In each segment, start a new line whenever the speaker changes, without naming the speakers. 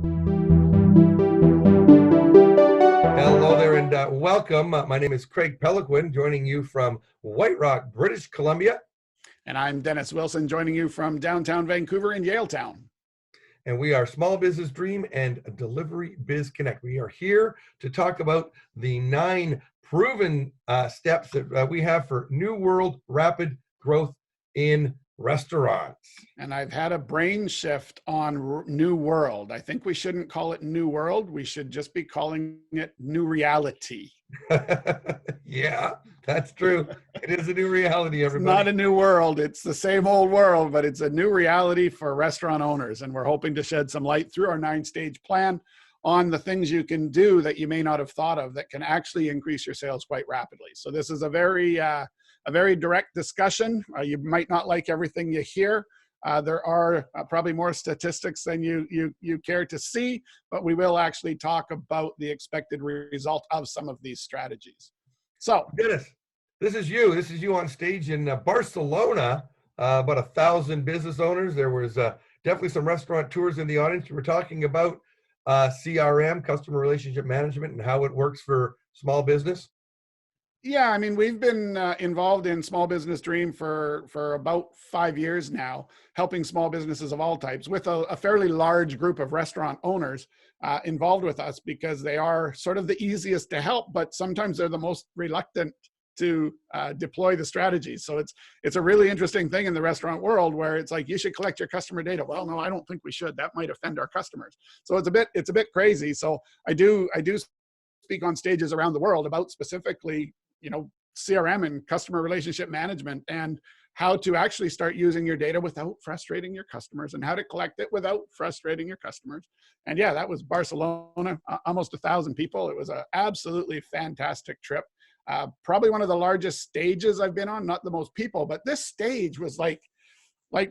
Hello there and welcome. My name is Craig Peloquin, joining you from White Rock, British Columbia.
And I'm Dennis Wilson, joining you from downtown Vancouver and Yaletown.
And we are Small Business Dream and Delivery Biz Connect. We are here to talk about the 9 proven steps that we have for New World rapid growth in restaurants.
And I've had a brain shift on New World. I think we shouldn't call it New World. We should just be calling it New Reality.
Yeah, that's true. It is a new reality, everybody.
It's not a new world. It's the same old world, but it's a new reality for restaurant owners. And we're hoping to shed some light through our 9-stage plan on the things you can do that you may not have thought of that can actually increase your sales quite rapidly. So this is a very direct discussion. You might not like everything you hear. There are probably more statistics than you care to see, but we will actually talk about the expected result of some of these strategies. So,
Dennis, this is you. This is you on stage in Barcelona. About 1,000 business owners. There was definitely some restaurateurs in the audience. You were talking about CRM, customer relationship management, and how it works for small business.
Yeah, I mean, we've been involved in Small Business Dream for about 5 years now, helping small businesses of all types with a fairly large group of restaurant owners involved with us because they are sort of the easiest to help, but sometimes they're the most reluctant to deploy the strategies. So it's a really interesting thing in the restaurant world where it's like, you should collect your customer data. Well, no, I don't think we should. That might offend our customers. So it's a bit crazy. So I do speak on stages around the world about specifically, CRM and customer relationship management and how to actually start using your data without frustrating your customers and how to collect it without frustrating your customers. And yeah, that was Barcelona, almost 1,000 people. It was an absolutely fantastic trip. Probably one of the largest stages I've been on, not the most people, but this stage was like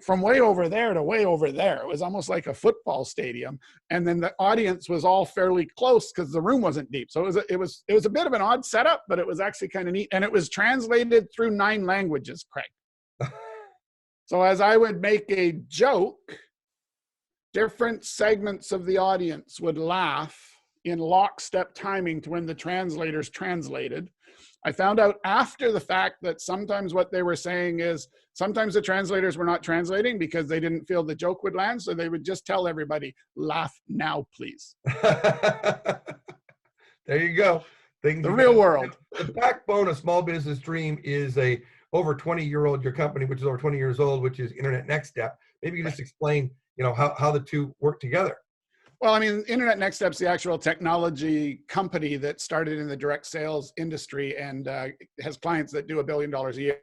from way over there to way over there. It was almost like a football stadium. And then the audience was all fairly close because the room wasn't deep. So it was a bit of an odd setup, but it was actually kind of neat. And it was translated through 9 languages, Craig. So as I would make a joke, different segments of the audience would laugh in lockstep timing to when the translators translated. I found out after the fact that sometimes what they were saying is sometimes the translators were not translating because they didn't feel the joke would land. So they would just tell everybody, laugh now, please.
There you go.
The real world.
The backbone of Small Business Dream is a over 20-year-old, your company, which is over 20 years old, which is Internet Next Step. Maybe you can just explain, how the two work together.
Well, I mean, Internet Next Step's the actual technology company that started in the direct sales industry and has clients that do $1 billion a year.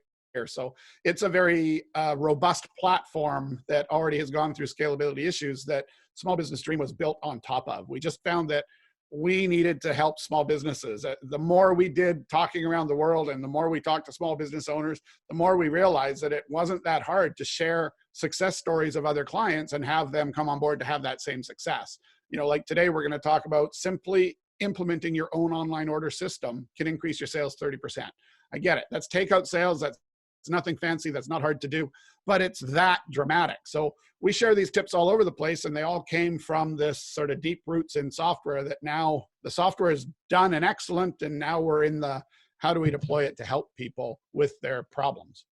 So it's a very robust platform that already has gone through scalability issues that Small Business Dream was built on top of. We just found that we needed to help small businesses. The more we did talking around the world and the more we talked to small business owners, the more we realized that it wasn't that hard to share success stories of other clients and have them come on board to have that same success. Like today, we're going to talk about simply implementing your own online order system can increase your sales 30%. I get it. That's takeout sales. It's nothing fancy. That's not hard to do, but it's that dramatic. So we share these tips all over the place, and they all came from this sort of deep roots in software that now the software is done and excellent. And now we're in the, how do we deploy it to help people with their problems?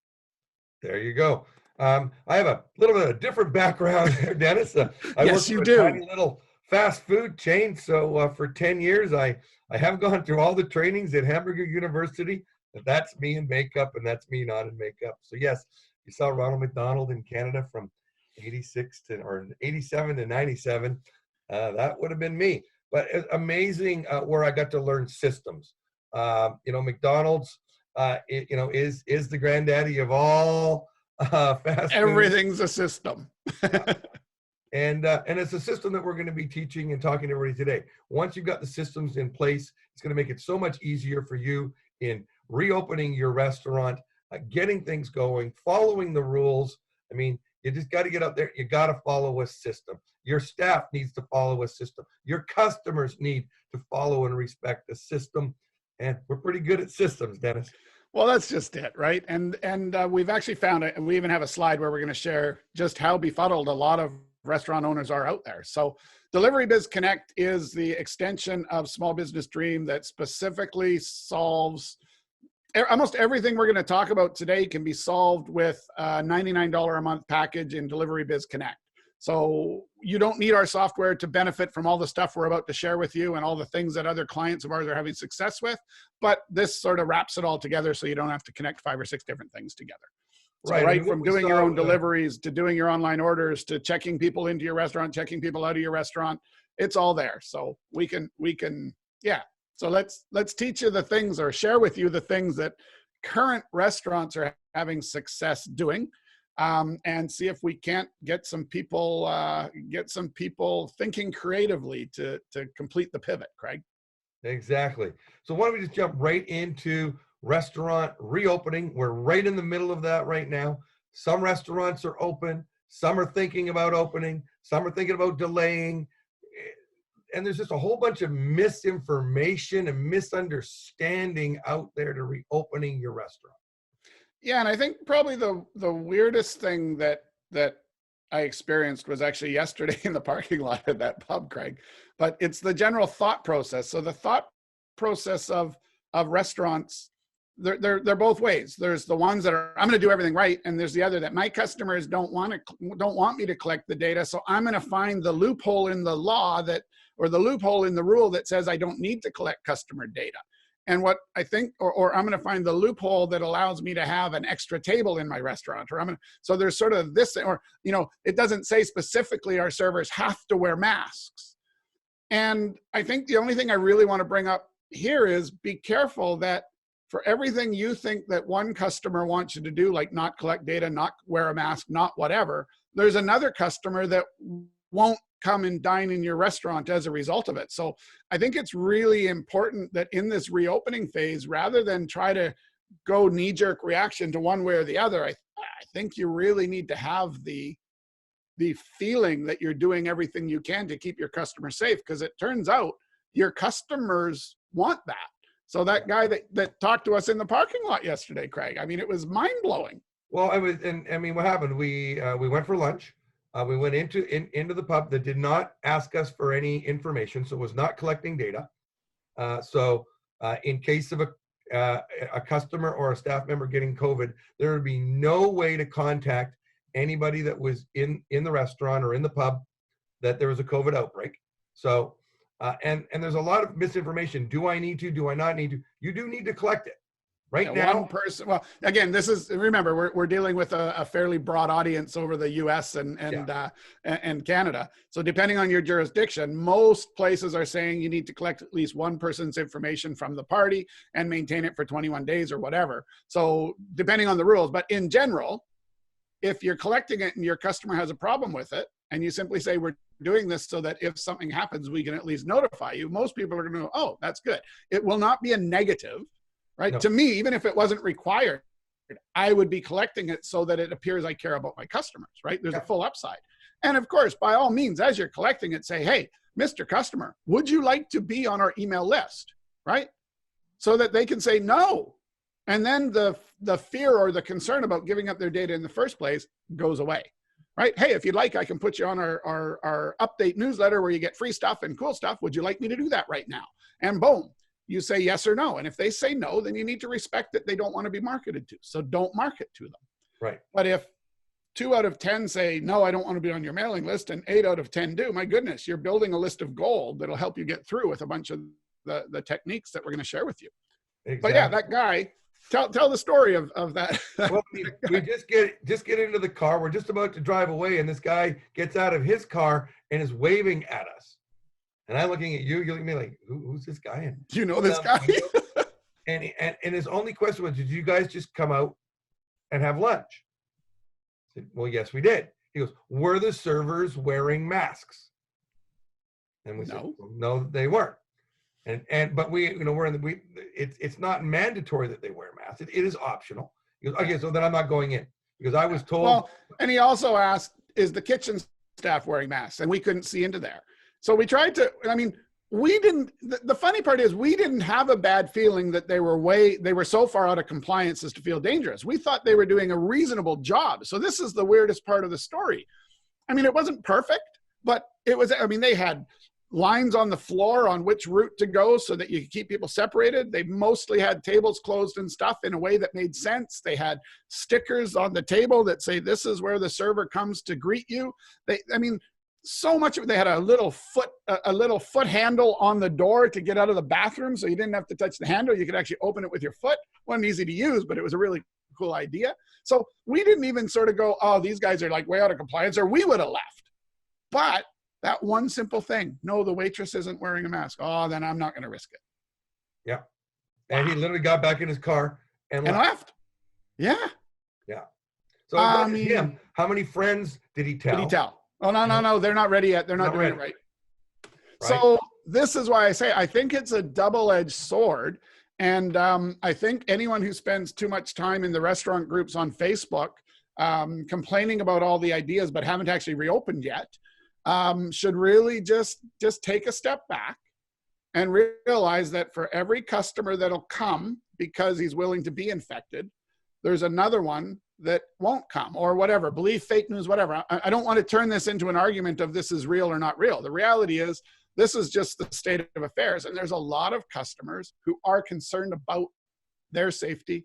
There you go. I have a little bit of a different background there, Dennis.
Yes, you do.
A tiny little fast food chain. So for 10 years, I have gone through all the trainings at Hamburger University. That's me in makeup, and that's me not in makeup. So yes, you saw Ronald McDonald in Canada from 87 to 97. That would have been me. But it's amazing where I got to learn systems. McDonald's, is the granddaddy of all fast food.
Everything's a system.
And it's a system that we're going to be teaching and talking to everybody today. Once you've got the systems in place, it's going to make it so much easier for you in reopening your restaurant, getting things going, following the rules. I mean, you just got to get out there. You got to follow a system. Your staff needs to follow a system. Your customers need to follow and respect the system. And we're pretty good at systems, Dennis.
Well, that's just it, right? And we've actually found it, and we even have a slide where we're going to share just how befuddled a lot of restaurant owners are out there. So Delivery Biz Connect is the extension of Small Business Dream that specifically solves almost everything we're going to talk about today can be solved with a $99 a month package in Delivery Biz Connect. So you don't need our software to benefit from all the stuff we're about to share with you and all the things that other clients of ours are having success with. But this sort of wraps it all together so you don't have to connect 5 or 6 different things together. So right from doing your own deliveries to doing your online orders to checking people into your restaurant, checking people out of your restaurant, it's all there. So we can, yeah. So let's teach you the things or share with you the things that current restaurants are having success doing. And see if we can't get some people thinking creatively to complete the pivot, Craig.
Exactly. So why don't we just jump right into restaurant reopening? We're right in the middle of that right now. Some restaurants are open. Some are thinking about opening. Some are thinking about delaying. And there's just a whole bunch of misinformation and misunderstanding out there to reopening your restaurant.
Yeah, and I think probably the weirdest thing that I experienced was actually yesterday in the parking lot at that pub, Craig. But it's the general thought process. So the thought process of restaurants, they're both ways. There's the ones that are, I'm going to do everything right, and there's the other that my customers don't want me to collect the data, so I'm going to find the loophole in the law or the loophole in the rule that says I don't need to collect customer data. And what I think, or I'm going to find the loophole that allows me to have an extra table in my restaurant, so there's sort of this, or, it doesn't say specifically our servers have to wear masks. And I think the only thing I really want to bring up here is be careful that for everything you think that one customer wants you to do, like not collect data, not wear a mask, not whatever, there's another customer that won't come and dine in your restaurant as a result of it. So I think it's really important that in this reopening phase, rather than try to go knee-jerk reaction to one way or the other, I think you really need to have the feeling that you're doing everything you can to keep your customers safe, because it turns out your customers want that. So that guy that talked to us in the parking lot yesterday, Craig, I mean, it was mind-blowing.
Well, what happened? We went for lunch. We went into the pub that did not ask us for any information, so was not collecting data. So in case of a customer or a staff member getting COVID, there would be no way to contact anybody that was in the restaurant or in the pub that there was a COVID outbreak. So and there's a lot of misinformation. Do I need to? Do I not need to? You do need to collect it. Right now,
one person. Well, again, remember, we're dealing with a fairly broad audience over the U.S. and Canada. So depending on your jurisdiction, most places are saying you need to collect at least one person's information from the party and maintain it for 21 days or whatever. So depending on the rules, but in general, if you're collecting it and your customer has a problem with it, and you simply say, we're doing this so that if something happens, we can at least notify you, most people are going to go, oh, that's good. It will not be a negative. Right? No. To me, even if it wasn't required, I would be collecting it so that it appears I care about my customers, right? There's a full upside. And of course, by all means, as you're collecting it, say, hey, Mr. Customer, would you like to be on our email list, right? So that they can say no. And then the fear or the concern about giving up their data in the first place goes away, right? Hey, if you'd like, I can put you on our update newsletter where you get free stuff and cool stuff. Would you like me to do that right now? And boom. You say yes or no. And if they say no, then you need to respect that they don't want to be marketed to. So don't market to them. Right. But if 2 out of 10 say, no, I don't want to be on your mailing list, and 8 out of 10 do, my goodness, you're building a list of gold that'll help you get through with a bunch of the techniques that we're going to share with you. Exactly. But yeah, that guy, tell the story of that.
Well, we just get into the car. We're just about to drive away, and this guy gets out of his car and is waving at us. And I'm looking at you, you're looking at me like, who's this guy? And
do you know this guy?
and his only question was, did you guys just come out and have lunch? I said, well, yes, we did. He goes, were the servers wearing masks? And we said, well, no, they weren't. But it's not mandatory that they wear masks. It is optional. He goes, okay, so then I'm not going in, because I was told.
Well, and he also asked, is the kitchen staff wearing masks? And we couldn't see into there. So we tried to, we didn't, the funny part is we didn't have a bad feeling that they were so far out of compliance as to feel dangerous. We thought they were doing a reasonable job. So this is the weirdest part of the story. I mean, it wasn't perfect, but it was, I mean, they had lines on the floor on which route to go so that you could keep people separated. They mostly had tables closed and stuff in a way that made sense. They had stickers on the table that say, this is where the server comes to greet you. I mean, so much of it. They had a little foot handle on the door to get out of the bathroom. So you didn't have to touch the handle. You could actually open it with your foot. Wasn't easy to use, but it was a really cool idea. So we didn't even sort of go, oh, these guys are like way out of compliance, or we would have left. But that one simple thing, no, the waitress isn't wearing a mask. Oh, then I'm not going to risk it.
Yeah. And he literally got back in his car and left.
Yeah.
Yeah. So I mean, him, how many friends did he tell?
Did he tell? Oh, no. They're not ready yet. They're not doing it right. So this is why I say, I think it's a double-edged sword. And I think anyone who spends too much time in the restaurant groups on Facebook complaining about all the ideas but haven't actually reopened yet, should really just take a step back and realize that for every customer that'll come because he's willing to be infected, there's another one that won't come, or whatever, believe fake news, whatever. I don't want to turn this into an argument of this is real or not real. The reality is this is just the state of affairs. And there's a lot of customers who are concerned about their safety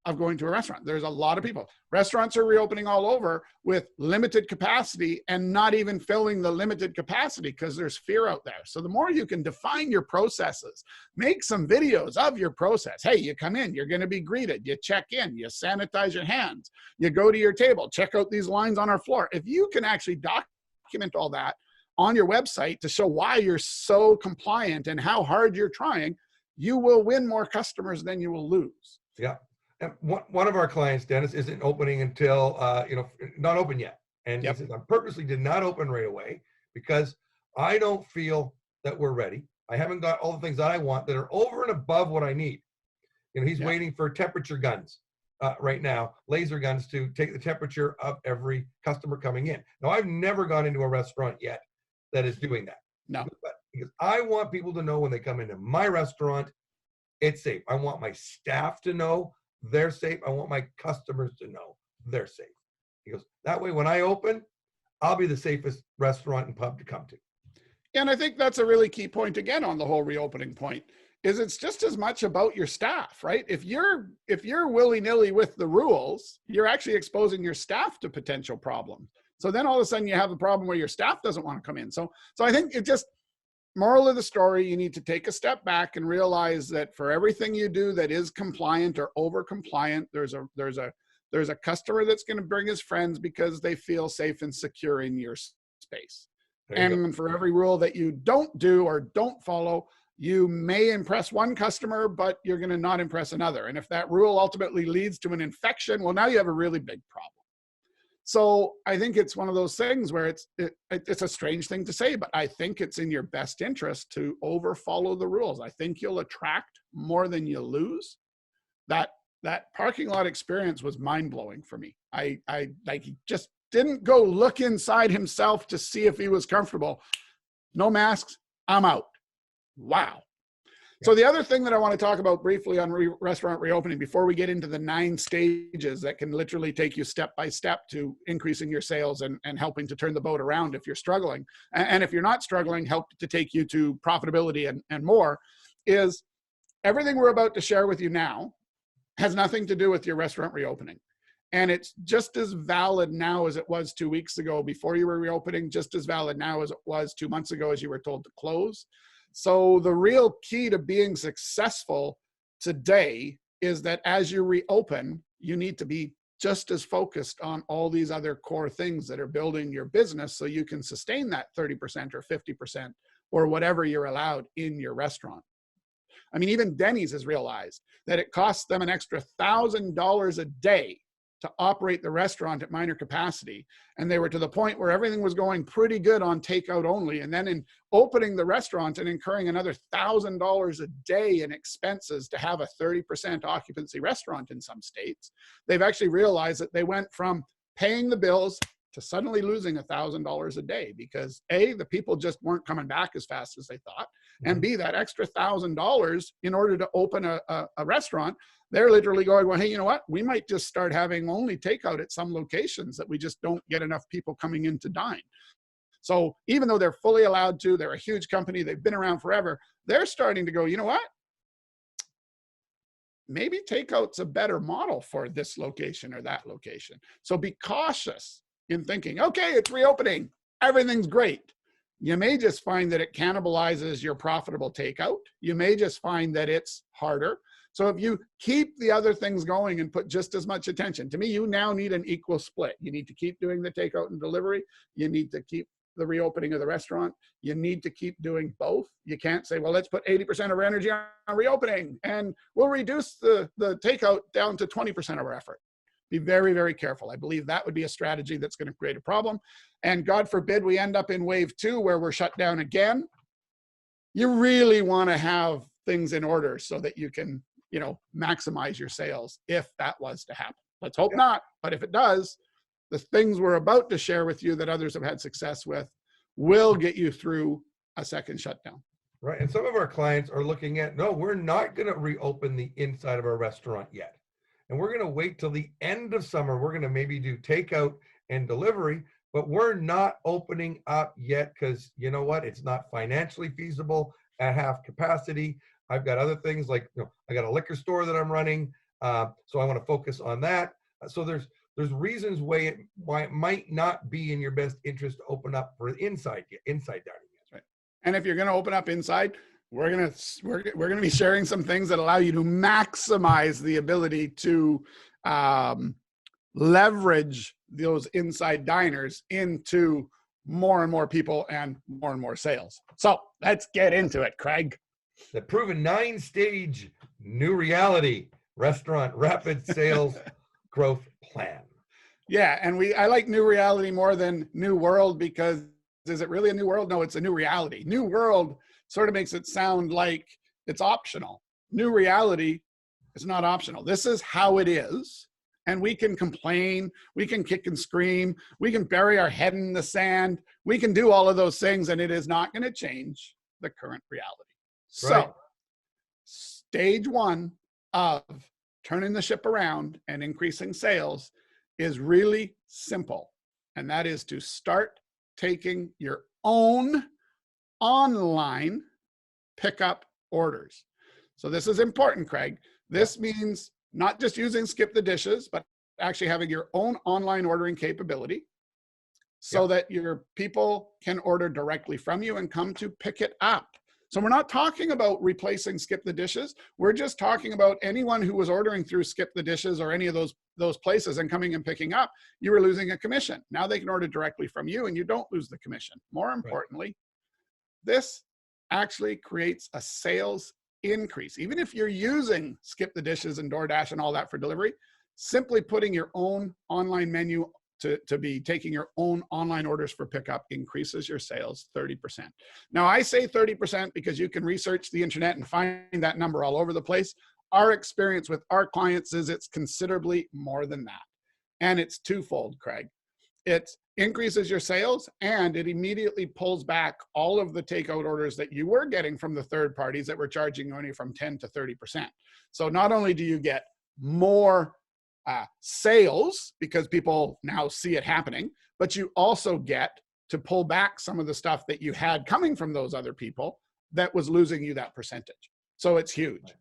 of going to a restaurant. There's a lot of people. Restaurants are reopening all over with limited capacity and not even filling the limited capacity because there's fear out there. So the more you can define your processes, make some videos of your process. Hey, you come in, you're going to be greeted, you check in, you sanitize your hands, you go to your table, check out these lines on our floor. If you can actually document all that on your website to show why you're so compliant and how hard you're trying, you will win more customers than you will lose.
Yeah. And one of our clients, Dennis, isn't opening until, not open yet. And he says, I purposely did not open right away because I don't feel that we're ready. I haven't got all the things that I want that are over and above what I need. He's waiting for temperature guns right now, laser guns to take the temperature of every customer coming in. Now, I've never gone into a restaurant yet that is doing that.
No.
But because I want people to know when they come into my restaurant, it's safe. I want my staff to know they're safe. I want my customers to know they're safe. He goes, that way when I open, I'll be the safest restaurant and pub to come to.
And I think that's a really key point again on the whole reopening point, is it's just as much about your staff, right? If you're willy-nilly with the rules, you're actually exposing your staff to potential problems. So then all of a sudden you have a problem where your staff doesn't want to come in. So I think it just, moral of the story, you need to take a step back and realize that for everything you do that is compliant or over compliant, there's a customer that's going to bring his friends because they feel safe and secure in your space. And for every rule that you don't do or don't follow, you may impress one customer, but you're going to not impress another. And if that rule ultimately leads to an infection, well, now you have a really big problem. So I think it's one of those things where it's a strange thing to say, but I think it's in your best interest to over follow the rules. I think you'll attract more than you lose. That parking lot experience was mind blowing for me. I he just didn't go look inside himself to see if he was comfortable. No masks, I'm out. Wow. So the other thing that I want to talk about briefly on restaurant reopening before we get into the 9 stages that can literally take you step by step to increasing your sales and helping to turn the boat around if you're struggling. And if you're not struggling, help to take you to profitability and more, is everything we're about to share with you now has nothing to do with your restaurant reopening. And it's just as valid now as it was 2 weeks ago before you were reopening, just as valid now as it was 2 months ago as you were told to close. So the real key to being successful today is that as you reopen, you need to be just as focused on all these other core things that are building your business so you can sustain that 30% or 50% or whatever you're allowed in your restaurant. I mean, even Denny's has realized that it costs them an extra $1,000 a day to operate the restaurant at minor capacity. And they were to the point where everything was going pretty good on takeout only. And then in opening the restaurant and incurring another $1,000 a day in expenses to have a 30% occupancy restaurant in some states, they've actually realized that they went from paying the bills to suddenly losing $1,000 a day because A, the people just weren't coming back as fast as they thought. And B, that extra $1,000 in order to open a restaurant, they're literally going, well, hey, you know what? We might just start having only takeout at some locations that we just don't get enough people coming in to dine. So even though they're fully allowed to, they're a huge company, they've been around forever, they're starting to go, you know what? Maybe takeout's a better model for this location or that location. So be cautious in thinking, okay, it's reopening, everything's great. You may just find that it cannibalizes your profitable takeout. You may just find that it's harder. So if you keep the other things going and put just as much attention, to me, you now need an equal split. You need to keep doing the takeout and delivery. You need to keep the reopening of the restaurant. You need to keep doing both. You can't say, well, let's put 80% of our energy on reopening and we'll reduce the takeout down to 20% of our effort. Be very, very careful. I believe that would be a strategy that's going to create a problem. And God forbid we end up in wave 2 where we're shut down again. You really want to have things in order so that you can, maximize your sales if that was to happen. Let's hope not. But if it does, the things we're about to share with you that others have had success with will get you through a second shutdown.
Right. And some of our clients are looking at, no, we're not going to reopen the inside of our restaurant yet. And we're going to wait till the end of summer. We're going to maybe do takeout and delivery, but we're not opening up yet because you know what? It's not financially feasible at half capacity. I've got other things like, I got a liquor store that I'm running. So I want to focus on that. So there's reasons why it might not be in your best interest to open up for inside dining.
Right. And if you're going to open up inside, we're going to be sharing some things that allow you to maximize the ability to leverage those inside diners into more and more people and more sales. So let's get into it, Craig.
The proven 9-stage new reality restaurant rapid sales growth plan.
Yeah, and I like new reality more than new world because is it really a new world? No, it's a new reality. New world sort of makes it sound like it's optional. New reality is not optional. This is how it is. And we can complain, we can kick and scream, we can bury our head in the sand, we can do all of those things, and it is not going to change the current reality.
Right.
So, stage 1 of turning the ship around and increasing sales is really simple. And that is to start taking your own online pickup orders. So this is important, Craig. This means not just using Skip the Dishes, but actually having your own online ordering capability so that your people can order directly from you and come to pick it up. So we're not talking about replacing Skip the Dishes. We're just talking about anyone who was ordering through Skip the Dishes or any of those places and coming and picking up, you were losing a commission. Now they can order directly from you and you don't lose the commission. More importantly, this actually creates a sales increase. Even if you're using Skip the Dishes and DoorDash and all that for delivery, simply putting your own online menu to be taking your own online orders for pickup increases your sales 30%. Now, I say 30% because you can research the internet and find that number all over the place. Our experience with our clients is it's considerably more than that. And it's twofold, Craig. It increases your sales and it immediately pulls back all of the takeout orders that you were getting from the third parties that were charging you only from 10 to 30%. So not only do you get more sales because people now see it happening, but you also get to pull back some of the stuff that you had coming from those other people that was losing you that percentage. So it's huge.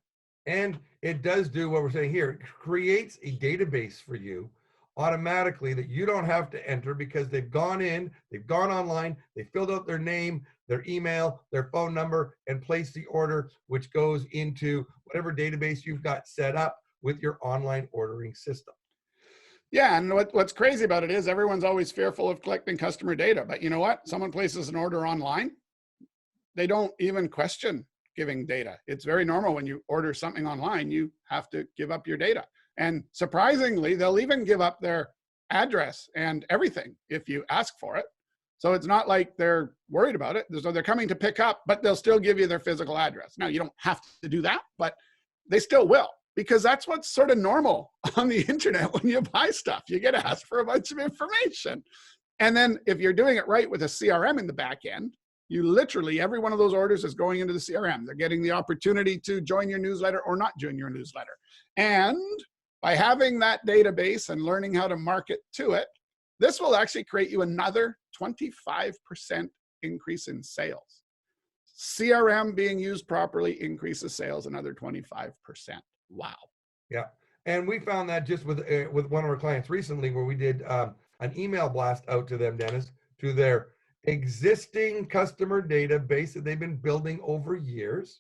And it does do what we're saying here. It creates a database for you automatically that you don't have to enter because they've gone online, they filled out their name, their email, their phone number, and placed the order, which goes into whatever database you've got set up with your online ordering system.
Yeah, and what's crazy about it is everyone's always fearful of collecting customer data. But you know what? Someone places an order online, they don't even question giving data. It's very normal when you order something online, you have to give up your data. And surprisingly, they'll even give up their address and everything if you ask for it. So it's not like they're worried about it. So they're coming to pick up, but they'll still give you their physical address. Now, you don't have to do that, but they still will. Because that's what's sort of normal on the internet when you buy stuff. You get asked for a bunch of information. And then if you're doing it right with a CRM in the back end, you literally, every one of those orders is going into the CRM. They're getting the opportunity to join your newsletter or not join your newsletter. And by having that database and learning how to market to it, this will actually create you another 25% increase in sales. CRM being used properly increases sales another 25%. Wow.
Yeah. And we found that just with one of our clients recently, where we did an email blast out to them, Dennis, to their existing customer database that they've been building over years.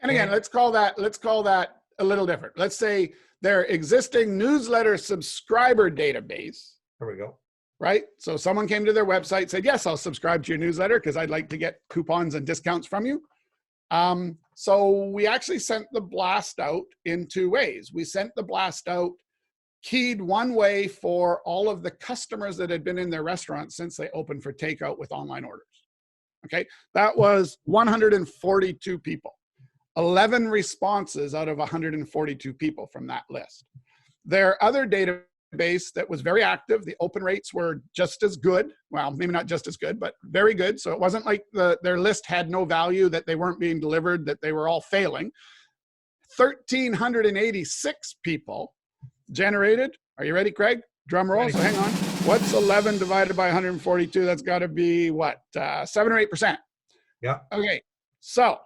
And again, let's call that a little different. Let's say their existing newsletter subscriber database.
There we go.
Right? So someone came to their website, said, yes, I'll subscribe to your newsletter because I'd like to get coupons and discounts from you. So we actually sent the blast out in two ways. We sent the blast out keyed one way for all of the customers that had been in their restaurant since they opened for takeout with online orders. Okay, that was 142 people. 11 responses out of 142 people from that list. Their other database that was very active, the open rates were just as good. Well, maybe not just as good, but very good. So it wasn't like their list had no value, that they weren't being delivered, that they were all failing. 1,386 people generated. Are you ready, Craig? Drum roll. So hang on. What's 11 divided by 142? That's got to be what? 7 or 8%.
Yeah.
Okay. So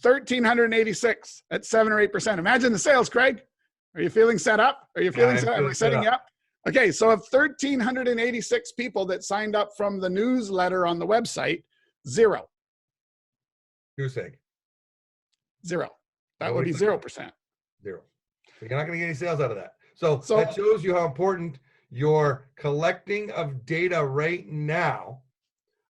1,386 at 7 or 8%. Imagine the sales, Craig. Are you feeling set up? Are you feeling set up? Am I setting you up? Okay. So of 1,386 people that signed up from the newsletter on the website, 0.
Goose egg.
0. That would be 0%.
0. So you're not going to get any sales out of that. So that shows you how important your collecting of data right now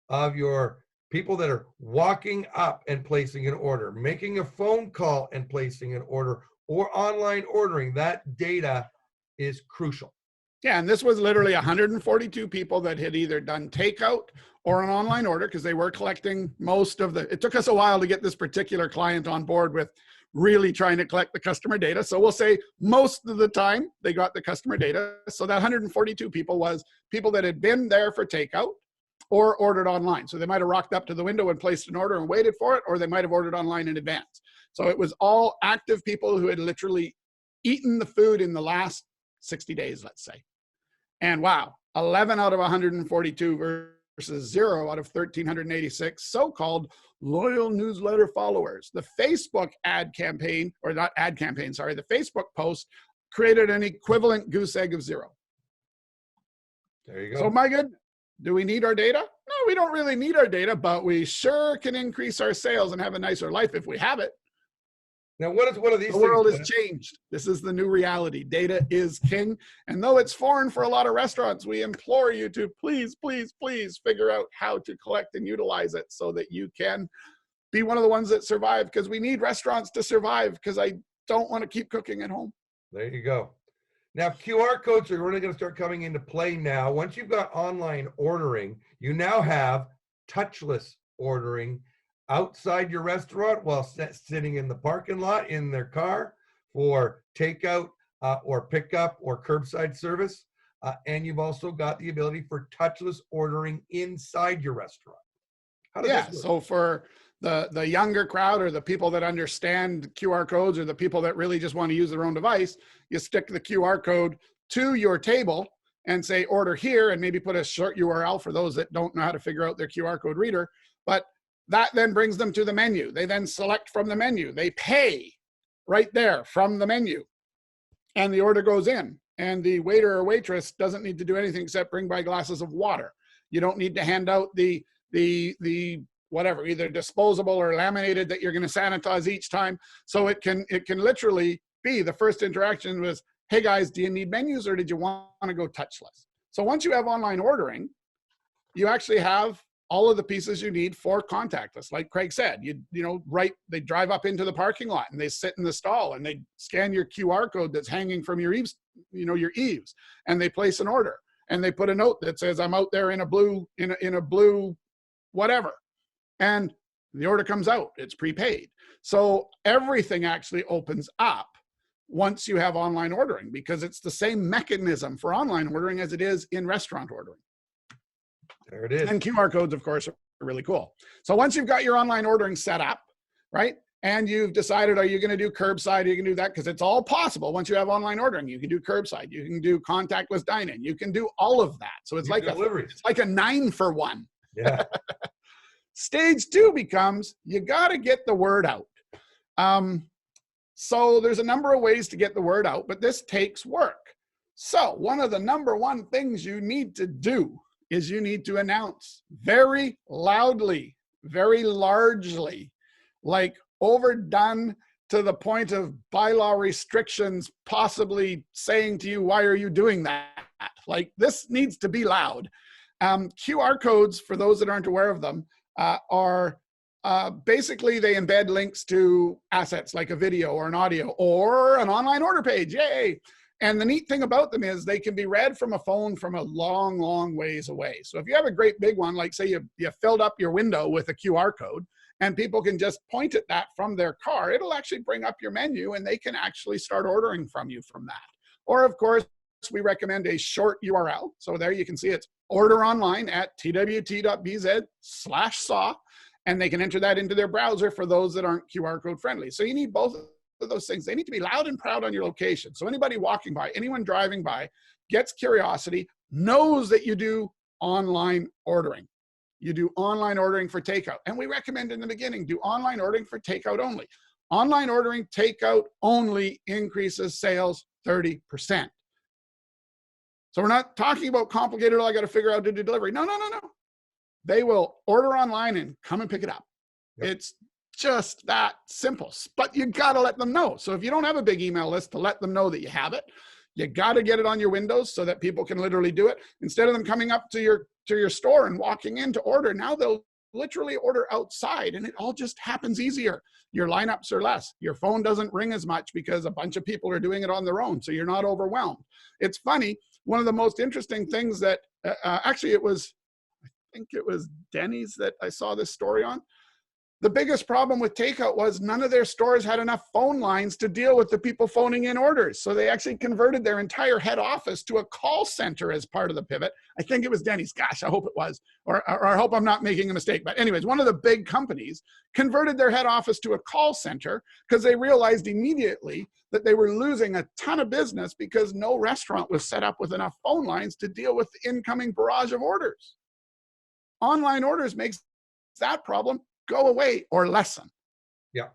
of your people that are walking up and placing an order, making a phone call and placing an order, or online ordering. That data is crucial.
Yeah, and this was literally 142 people that had either done takeout or an online order, because they were collecting most of it took us a while to get this particular client on board with really trying to collect the customer data. So we'll say most of the time they got the customer data. So that 142 people was people that had been there for takeout or ordered online. So they might have rocked up to the window and placed an order and waited for it, or they might have ordered online in advance. So it was all active people who had literally eaten the food in the last 60 days, let's say. And wow, 11 out of 142 versus 0 out of 1,386 so-called loyal newsletter followers. The Facebook ad campaign, or not ad campaign, sorry, the Facebook post created an equivalent goose egg of 0.
There you go.
So my good, do we need our data? No, we don't really need our data, but we sure can increase our sales and have a nicer life if we have it.
Now, what are these things?
The world has changed. This is the new reality. Data is king. And though it's foreign for a lot of restaurants, we implore you to please, please, please figure out how to collect and utilize it so that you can be one of the ones that survive, because we need restaurants to survive, because I don't want to keep cooking at home.
There you go. Now, QR codes are really going to start coming into play now. Once you've got online ordering, you now have touchless ordering outside your restaurant while sitting in the parking lot in their car for takeout or pickup or curbside service. And you've also got the ability for touchless ordering inside your restaurant. How does this work?
So for the younger crowd, or the people that understand QR codes, or the people that really just want to use their own device, you stick the QR code to your table and say order here, and maybe put a short URL for those that don't know how to figure out their QR code reader. But that then brings them to the menu. They then select from the menu. They pay right there from the menu, and the order goes in. And the waiter or waitress doesn't need to do anything except bring by glasses of water. You don't need to hand out the whatever, either disposable or laminated, that you're going to sanitize each time. So it can literally be the first interaction with, hey guys, do you need menus, or did you want to go touchless? So once you have online ordering, you actually have all of the pieces you need for contactless. Like Craig said, they drive up into the parking lot and they sit in the stall and they scan your QR code that's hanging from your eaves, and they place an order, and they put a note that says, I'm out there in a blue, in a blue whatever. And the order comes out, it's prepaid. So everything actually opens up once you have online ordering, because it's the same mechanism for online ordering as it is in restaurant ordering.
There it is.
And QR codes, of course, are really cool. So once you've got your online ordering set up, right? And you've decided, are you going to do curbside? You can do that because it's all possible. Once you have online ordering, you can do curbside. You can do contactless dine-in. You can do all of that. So it's like
deliveries.
It's like a 9-for-1.
Yeah.
Stage 2 becomes, you got to get the word out. So there's a number of ways to get the word out, but this takes work. So one of the number one things you need to do is you need to announce very loudly, very largely, like overdone to the point of bylaw restrictions possibly saying to you, why are you doing that? Like, this needs to be loud. QR codes, for those that aren't aware of them, are basically they embed links to assets like a video or an audio or an online order page. Yay! And the neat thing about them is they can be read from a phone from a long, long ways away. So if you have a great big one, like say you filled up your window with a QR code, and people can just point at that from their car, it'll actually bring up your menu and they can actually start ordering from you from that. Or of course, we recommend a short URL. So there you can see it's order online at twt.bz/saw, and they can enter that into their browser for those that aren't QR code friendly. So you need both of those things. They need to be loud and proud on your location. So anybody walking by, anyone driving by, gets curiosity, knows that you do online ordering. You do online ordering for takeout. And we recommend in the beginning, do online ordering for takeout only. Online ordering takeout only increases sales 30%. So we're not talking about complicated, oh, I got to figure out how to do delivery. No, no, no, no. They will order online and come and pick it up. Yep. It's just that simple, but you got to let them know. So if you don't have a big email list to let them know that you have it, you got to get it on your windows so that people can literally do it. Instead of them coming up to your store and walking in to order, now they'll literally order outside and it all just happens easier. Your lineups are less. Your phone doesn't ring as much because a bunch of people are doing it on their own. So you're not overwhelmed. It's funny. One of the most interesting things that actually I think it was Denny's that I saw this story on. The biggest problem with takeout was none of their stores had enough phone lines to deal with the people phoning in orders. So they actually converted their entire head office to a call center as part of the pivot. I think it was Denny's. Gosh, I hope it was. Or I hope I'm not making a mistake. But anyways, one of the big companies converted their head office to a call center because they realized immediately that they were losing a ton of business because no restaurant was set up with enough phone lines to deal with the incoming barrage of orders. Online orders makes that problem go away or lessen.
Yeah,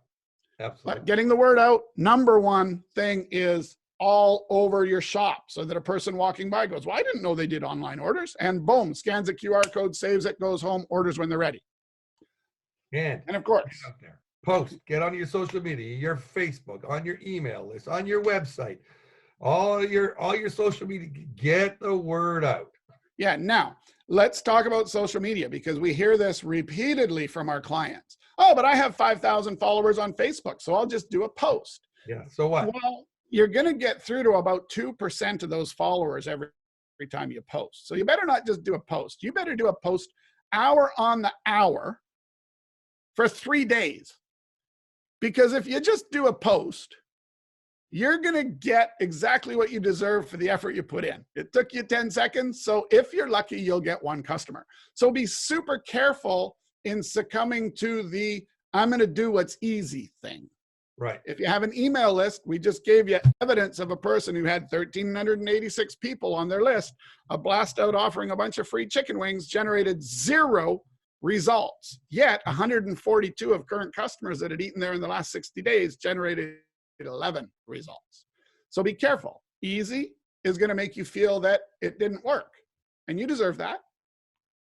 absolutely.
But getting the word out, number one thing is all over your shop so that a person walking by goes, well, I didn't know they did online orders. And boom, scans a QR code, saves it, goes home, orders when they're ready. And of course,
post, get on your social media, your Facebook, on your email list, on your website, all your social media, get the word out.
Yeah, now let's talk about social media because we hear this repeatedly from our clients. Oh, but I have 5,000 followers on Facebook, so I'll just do a post.
Yeah, so what?
Well, you're going to get through to about 2% of those followers every time you post. So you better not just do a post. You better do a post hour on the hour for 3 days. Because if you just do a post, you're going to get exactly what you deserve for the effort you put in. It took you 10 seconds. So if you're lucky, you'll get one customer. So be super careful in succumbing to the I'm going to do what's easy thing.
Right.
If you have an email list, we just gave you evidence of a person who had 1,386 people on their list. A blast out offering a bunch of free chicken wings generated 0 results. Yet 142 of current customers that had eaten there in the last 60 days generated 11 results. So be careful. Easy is going to make you feel that it didn't work. And you deserve that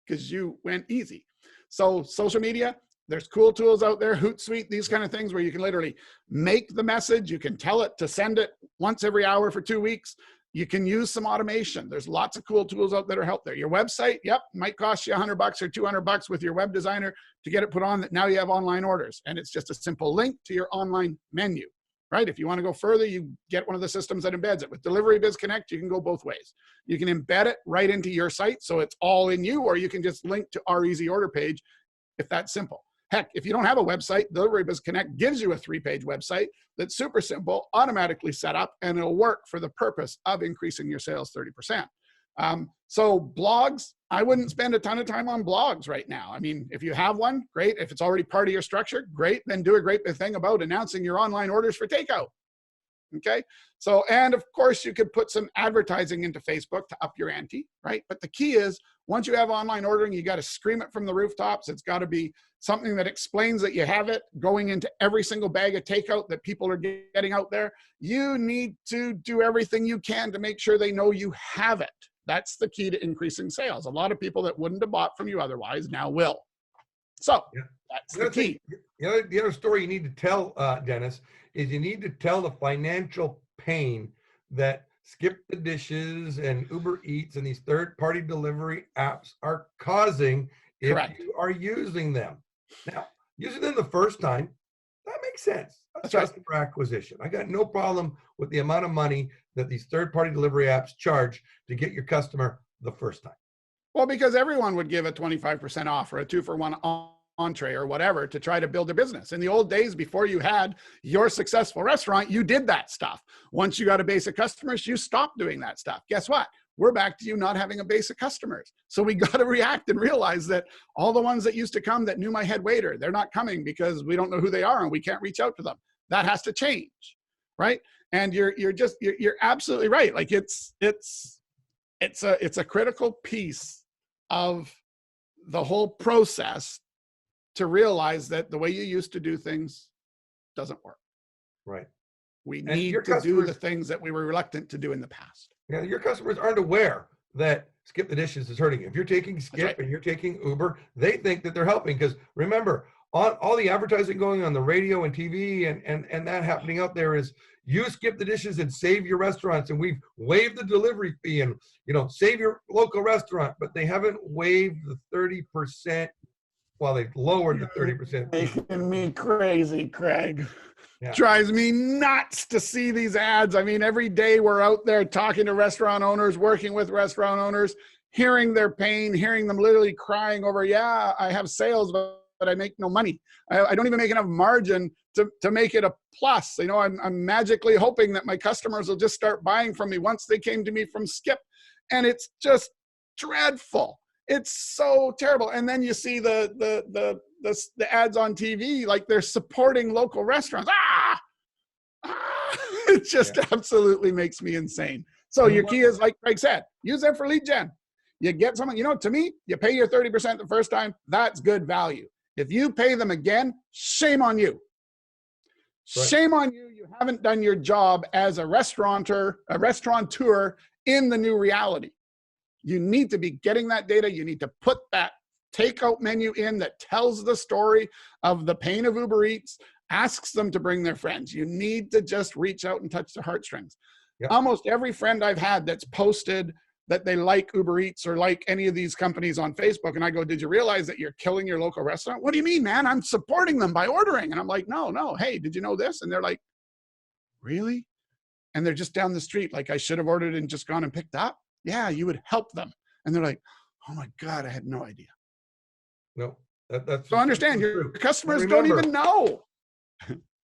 because you went easy. So social media, there's cool tools out there, Hootsuite, these kind of things where you can literally make the message. You can tell it to send it once every hour for 2 weeks. You can use some automation. There's lots of cool tools out there to help there. Your website, yep, might cost you $100 or $200 with your web designer to get it put on that now you have online orders. And it's just a simple link to your online menu. Right? If you want to go further, you get one of the systems that embeds it. With Delivery Biz Connect, you can go both ways. You can embed it right into your site, so it's all in you, or you can just link to our easy order page if that's simple. Heck, if you don't have a website, Delivery Biz Connect gives you a 3-page website that's super simple, automatically set up, and it'll work for the purpose of increasing your sales 30%. So blogs, I wouldn't spend a ton of time on blogs right now. I mean, if you have one, great. If it's already part of your structure, great. Then do a great big thing about announcing your online orders for takeout. Okay. So, and of course you could put some advertising into Facebook to up your ante, right? But the key is once you have online ordering, you got to scream it from the rooftops. It's got to be something that explains that you have it going into every single bag of takeout that people are getting out there. You need to do everything you can to make sure they know you have it. That's the key to increasing sales. A lot of people that wouldn't have bought from you otherwise now will. So that's the key.
The other story you need to tell, Dennis, is you need to tell the financial pain that Skip the Dishes and Uber Eats and these third-party delivery apps are causing if you are using them. Now, using them the first time, that makes sense. That's customer acquisition. I got no problem with the amount of money that these third-party delivery apps charge to get your customer the first time.
Well, because everyone would give a 25% off or a 2-for-1 entree or whatever to try to build a business. In the old days, before you had your successful restaurant, you did that stuff. Once you got a base of customers, you stopped doing that stuff. Guess what? We're back to you not having a base of customers. So we got to react and realize that all the ones that used to come that knew my head waiter, they're not coming because we don't know who they are and we can't reach out to them. That has to change, right? And you're absolutely right. Like it's a critical piece of the whole process to realize that the way you used to do things doesn't work.
Right.
We need to do the things that we were reluctant to do in the past.
Yeah, your customers aren't aware that Skip the Dishes is hurting you. If you're taking Skip and you're taking Uber, they think that they're helping because remember, on all the advertising going on the radio and TV and that happening out there is you Skip the Dishes and save your restaurants, and we've waived the delivery fee and save your local restaurant, but they haven't waived the 30%. Well, they've lowered the 30%.
Making me crazy, Craig. Yeah. Drives me nuts to see these ads. I mean, every day we're out there talking to restaurant owners, working with restaurant owners, hearing their pain, hearing them literally crying over, yeah, I have sales, but I make no money. I don't even make enough margin to make it a plus. I'm magically hoping that my customers will just start buying from me once they came to me from Skip. And it's just dreadful. It's so terrible. And then you see the ads on TV, like they're supporting local restaurants. It just absolutely makes me insane. So your key is, like Craig said, use them for lead gen. You get someone, to me, you pay your 30% the first time. That's good value. If you pay them again, shame on you. Right. Shame on you. You haven't done your job as a restaurateur in the new reality. You need to be getting that data. You need to put that takeout menu in that tells the story of the pain of Uber Eats, asks them to bring their friends. You need to just reach out and touch the heartstrings. Yep. Almost every friend I've had that's posted that they like Uber Eats or like any of these companies on Facebook, and I go, did you realize that you're killing your local restaurant? What do you mean, man? I'm supporting them by ordering. And I'm like, no. Hey, did you know this? And they're like, really? And they're just down the street. Like, I should have ordered and just gone and picked up. Yeah, you would help them. And they're like, oh my God, I had no idea.
No, that's
so understand your customers don't even know.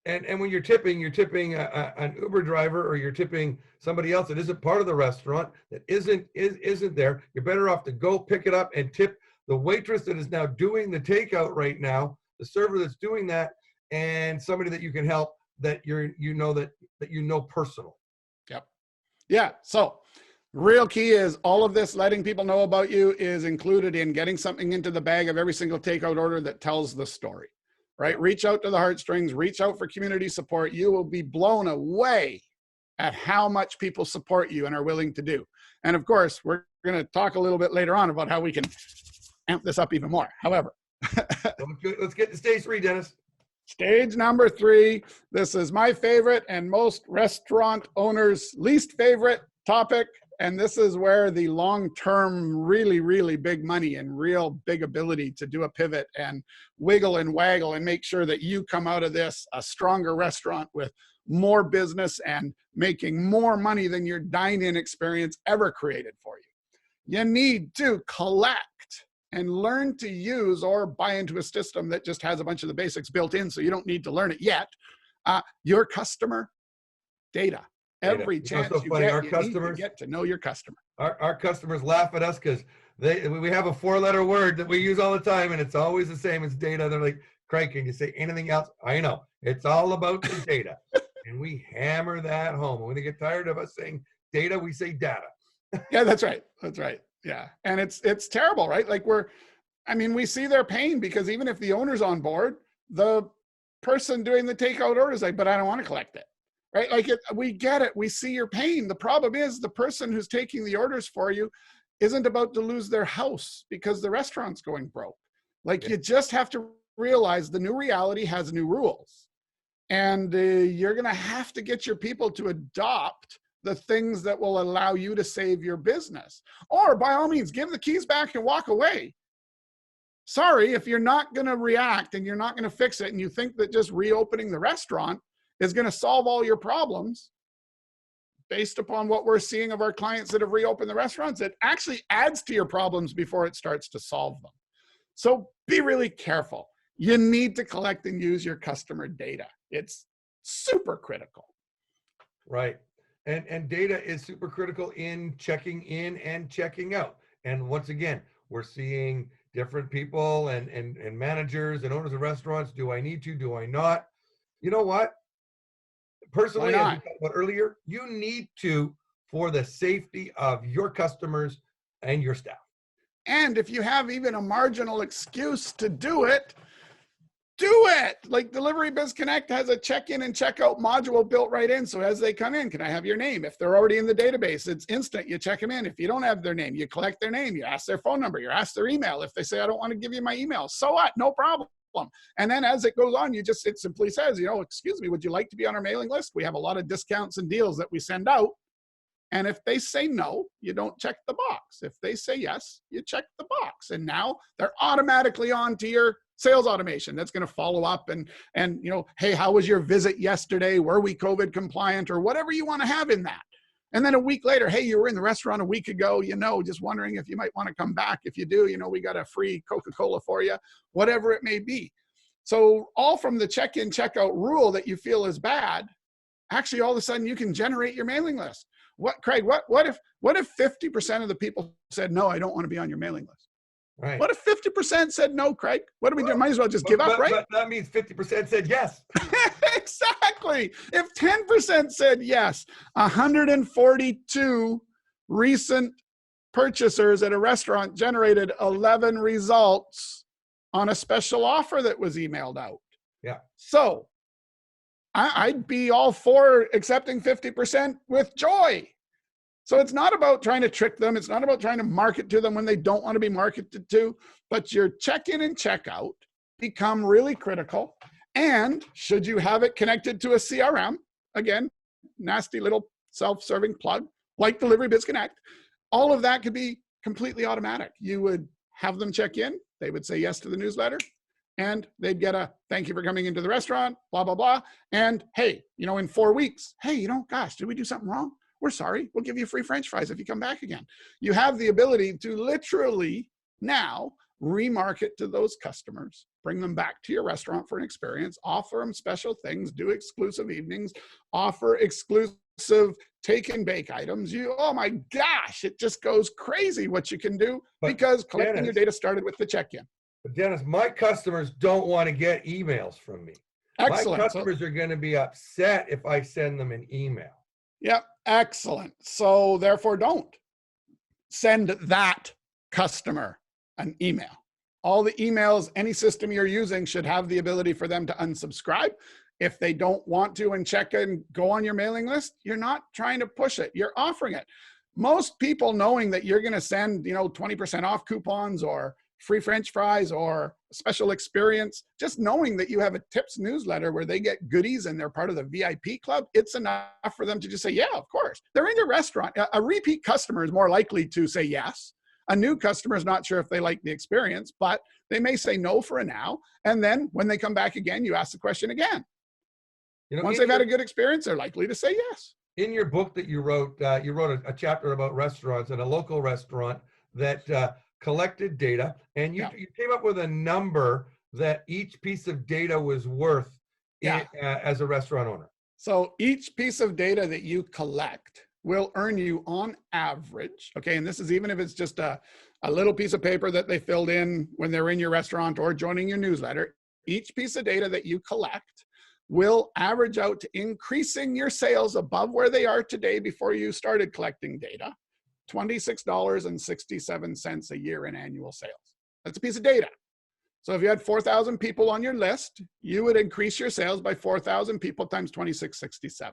And when you're tipping an Uber driver or you're tipping somebody else that isn't part of the restaurant, that isn't there, you're better off to go pick it up and tip the waitress that is now doing the takeout right now, the server that's doing that, and somebody that you can help that you know personal.
Yep. Yeah. So real key is all of this letting people know about you is included in getting something into the bag of every single takeout order that tells the story, right? Reach out to the heartstrings, reach out for community support. You will be blown away at how much people support you and are willing to do. And of course, we're going to talk a little bit later on about how we can amp this up even more. However,
let's get to stage 3, Dennis.
Stage number 3. This is my favorite and most restaurant owners' least favorite topic. And this is where the long-term, really, really big money and real big ability to do a pivot and wiggle and waggle and make sure that you come out of this a stronger restaurant with more business and making more money than your dine-in experience ever created for you. You need to collect and learn to use or buy into a system that just has a bunch of the basics built in so you don't need to learn it yet. Your customer data.
Data.
Every
You know,
chance
so
you
funny.
get,
Our
you need to
customers,
get to know your customer.
our customers laugh at us because we have a 4-letter word that we use all the time, and it's always the same. It's data. They're like, Craig, can you say anything else? I know it's all about the data, and we hammer that home. And when they get tired of us saying data, we say data.
Yeah, that's right. That's right. Yeah, and it's terrible, right? Like we see their pain because even if the owner's on board, the person doing the takeout order is like, but I don't want to collect it. Right? Like we get it. We see your pain. The problem is the person who's taking the orders for you isn't about to lose their house because the restaurant's going broke. Like
Yeah.
you just have to realize the new reality has new rules. And you're going to have to get your people to adopt the things that will allow you to save your business. Or by all means, give the keys back and walk away. Sorry, if you're not going to react and you're not going to fix it and you think that just reopening the restaurant is going to solve all your problems, based upon what we're seeing of our clients that have reopened the restaurants, it actually adds to your problems before it starts to solve them. So be really careful. You need to collect and use your customer data. It's super critical.
Right. And data is super critical in checking in and checking out. And once again, we're seeing different people and managers and owners of restaurants. Do I need to? Do I not? You know what? Personally, as we talked about earlier, you need to for the safety of your customers and your staff.
And if you have even a marginal excuse to do it, do it. Like Delivery Biz Connect has a check-in and checkout module built right in. So as they come in, can I have your name? If they're already in the database, it's instant. You check them in. If you don't have their name, you collect their name. You ask their phone number. You ask their email. If they say, I don't want to give you my email, so what? No problem. And then as it goes on, it simply says, excuse me, would you like to be on our mailing list? We have a lot of discounts and deals that we send out. And if they say no, you don't check the box. If they say yes, you check the box. And now they're automatically on to your sales automation that's going to follow up and hey, how was your visit yesterday? Were we COVID compliant or whatever you want to have in that? And then a week later, hey, you were in the restaurant a week ago, just wondering if you might want to come back. If you do, we got a free Coca-Cola for you, whatever it may be. So all from the check-in, checkout rule that you feel is bad, actually all of a sudden you can generate your mailing list. Craig, what if 50% of the people said, no, I don't want to be on your mailing list?
Right.
What if 50% said no, Craig? What do we do? Might as well just give up, right?
But that means 50% said yes.
Exactly. If 10% said yes, 142 recent purchasers at a restaurant generated 11 results on a special offer that was emailed out.
Yeah.
So I'd be all for accepting 50% with joy. So it's not about trying to trick them. It's not about trying to market to them when they don't want to be marketed to, but your check-in and checkout become really critical. And should you have it connected to a CRM, again, nasty little self-serving plug, like Delivery Biz Connect, all of that could be completely automatic. You would have them check in. They would say yes to the newsletter. And they'd get a thank you for coming into the restaurant, blah, blah, blah. And hey, in 4 weeks, hey, gosh, did we do something wrong? We're sorry. We'll give you free French fries if you come back again. You have the ability to literally now remarket to those customers, bring them back to your restaurant for an experience, offer them special things, do exclusive evenings, offer exclusive take and bake items. Oh my gosh, it just goes crazy what you can do because collecting your data started with the check-in.
But Dennis, my customers don't want to get emails from me.
Excellent.
My customers are going to be upset if I send them an email.
Yep. Excellent. So therefore don't send that customer an email. All the emails, any system you're using should have the ability for them to unsubscribe. If they don't want to and check and go on your mailing list, you're not trying to push it. You're offering it. Most people knowing that you're going to send, 20% off coupons or free French fries or special experience, just knowing that you have a tips newsletter where they get goodies and they're part of the VIP club, it's enough for them to just say, yeah, of course. They're in your restaurant. A repeat customer is more likely to say yes. A new customer is not sure if they like the experience, but they may say no for a now. And then when they come back again, you ask the question again. Once they've had a good experience, they're likely to say yes.
In your book that you wrote a chapter about restaurants and a local restaurant that collected data, and you came up with a number that each piece of data was worth as a restaurant owner.
So each piece of data that you collect will earn you on average, okay, and this is even if it's just a little piece of paper that they filled in when they're in your restaurant or joining your newsletter, each piece of data that you collect will average out to increasing your sales above where they are today before you started collecting data, $26.67 a year in annual sales. That's a piece of data. So if you had 4,000 people on your list, you would increase your sales by 4,000 people times 26.67.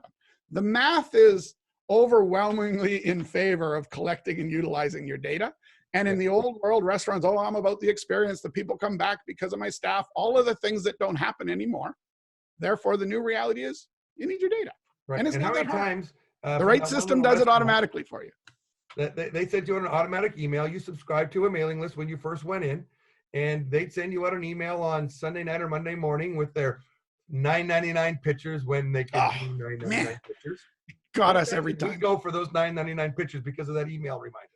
The math is overwhelmingly in favor of collecting and utilizing your data. And in the old world, restaurants, oh, I'm about the experience. The people come back because of my staff. All of the things that don't happen anymore. Therefore, the new reality is you need your data.
Right.
And it's not that hard.
Times,
the right system does it automatically for you.
They sent you an automatic email. You subscribe to a mailing list when you first went in, and they'd send you out an email on Sunday night or Monday morning with their $9.99 pictures when they could do $9.99 pictures.
Got us every time.
We go for those $9.99 pictures because of that email reminder.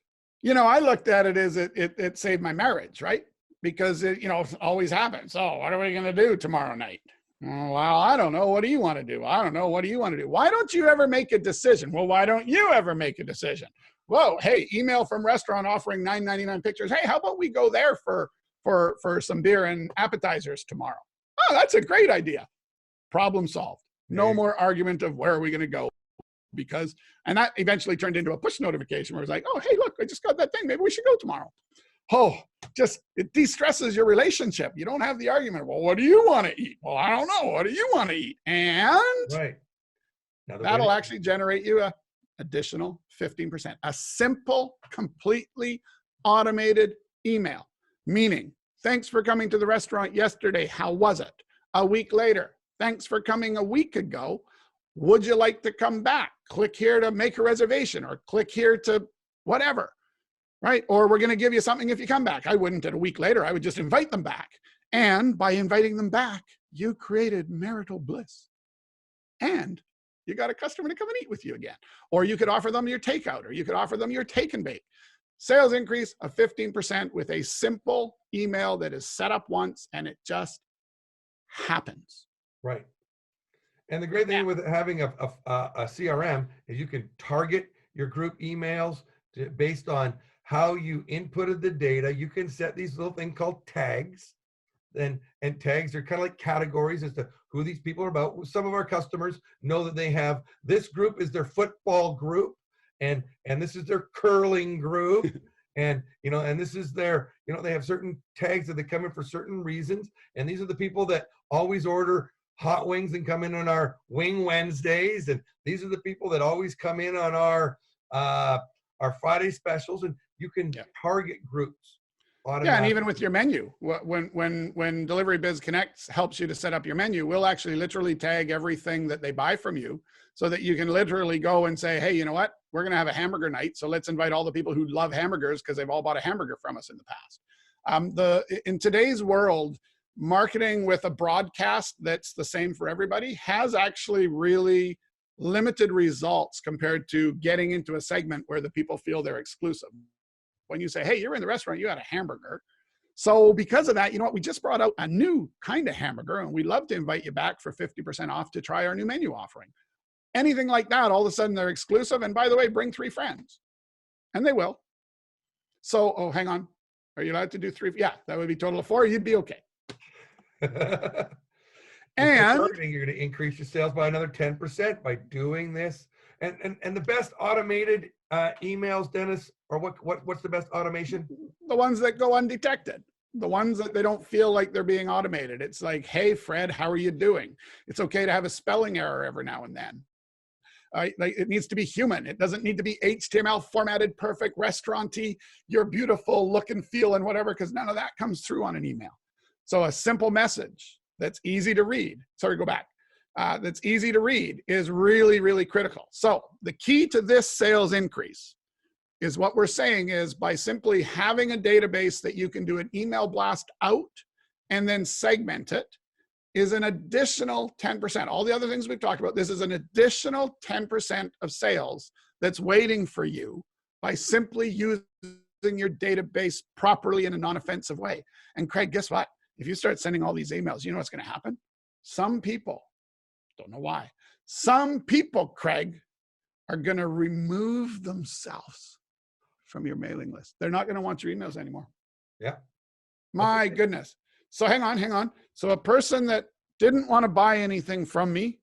You know, I looked at it as it saved my marriage, right? Because it, you know, always happens. So what are we going to do tomorrow night? Well, I don't know. What do you want to do? I don't know. What do you want to do? Why don't you ever make a decision? Well, why don't you ever make a decision? Whoa, hey, email from restaurant offering $9.99 pictures. Hey, how about we go there for some beer and appetizers tomorrow? Oh, that's a great idea. Problem solved. No more argument of where are we going to go. Because, and that eventually turned into a push notification where it was like, oh, hey, look, I just got that thing. Maybe we should go tomorrow. Oh, just, it de-stresses your relationship. You don't have the argument. Well, what do you want to eat? Well, I don't know. What do you want to eat? And that'll actually generate you a additional 15%. A simple, completely automated email. Meaning, thanks for coming to the restaurant yesterday. How was it? A week later, thanks for coming a week ago. Would you like to come back? Click here to make a reservation or click here to whatever, right? Or we're going to give you something if you come back. I wouldn't at a week later. I would just invite them back. And by inviting them back, you created marital bliss. And you got a customer to come and eat with you again. Or you could offer them your takeout, or you could offer them your take and bake. Sales increase of 15% with a simple email that is set up once and it just happens.
Right. And the great thing with having a CRM is you can target your group emails based on how you inputted the data. You can set these little things called tags. And tags are kind of like categories as to who these people are about. Some of our customers know that they have this group is their football group, and this is their curling group. And, you know, and this is their, you know, they have certain tags that they come in for certain reasons. And these are the people that always order hot wings and come in on our Wing Wednesdays. And these are the people that always come in on our Friday specials. And you can target groups. Yeah,
and even with your menu, when Delivery Biz Connect helps you to set up your menu, we'll actually literally tag everything that they buy from you so that you can literally go and say, hey, you know what? We're going to have a hamburger night. So let's invite all the people who love hamburgers because they've all bought a hamburger from us in the past. In today's world, marketing with a broadcast that's the same for everybody has actually really limited results compared to getting into a segment where the people feel they're exclusive. When you say, hey, you're in the restaurant, you had a hamburger. So because of that, you know what? We just brought out a new kind of hamburger and we'd love to invite you back for 50% off to try our new menu offering. Anything like that, all of a sudden they're exclusive. And by the way, bring 3 friends. And they will. So, oh, hang on. Are you allowed to do 3? Yeah, that would be a total of 4. You'd be okay.
And you're going to increase your sales by another 10% by doing this. And the best automated emails, Dennis, or what's the best automation?
The ones that go undetected. The ones that they don't feel like they're being automated. It's like, hey, Fred, how are you doing? It's okay to have a spelling error every now and then. Like it needs to be human. It doesn't need to be HTML formatted, perfect, restaurant-y, you're beautiful, look and feel and whatever, because none of that comes through on an email. So a simple message that's easy to read. Sorry, go back. That's easy to read is really, really critical. So the key to this sales increase is what we're saying is by simply having a database that you can do an email blast out and then segment it is an additional 10%. All the other things we've talked about, this is an additional 10% of sales that's waiting for you by simply using your database properly in a non-offensive way. And Craig, guess what? If you start sending all these emails, you know what's going to happen? Some people Don't know why. Some people, Craig, are going to remove themselves from your mailing list. They're not going to want your emails anymore.
Yeah.
My
Okay.
goodness. So hang on. So a person that didn't want to buy anything from me,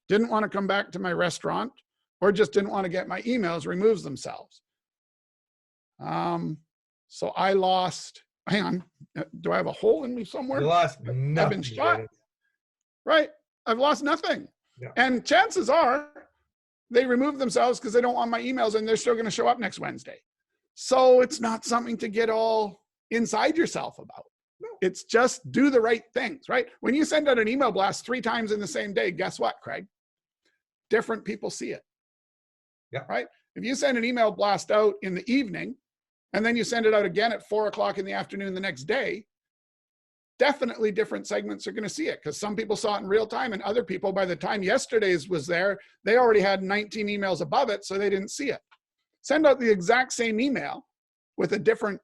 didn't want to come back to my restaurant, or just didn't want to get my emails removes themselves. So I lost, hang on. Do I have a hole in me somewhere?
You lost
I've
nothing,
been shot,
Dennis.
right? I've lost nothing.
Yeah.
And chances are they remove themselves because they don't want my emails and they're still going to show up next Wednesday. So it's not something to get all inside yourself about.
No.
It's just do the right things, right? When you send out an email blast 3 times in the same day, guess what, Craig? Different people see it.
Yeah.
Right? If you send an email blast out in the evening and then you send it out again at 4 o'clock in the afternoon the next day, definitely different segments are going to see it, because some people saw it in real time and other people, by the time yesterday's was there, they already had 19 emails above it, so they didn't see it. Send out the exact same email with a different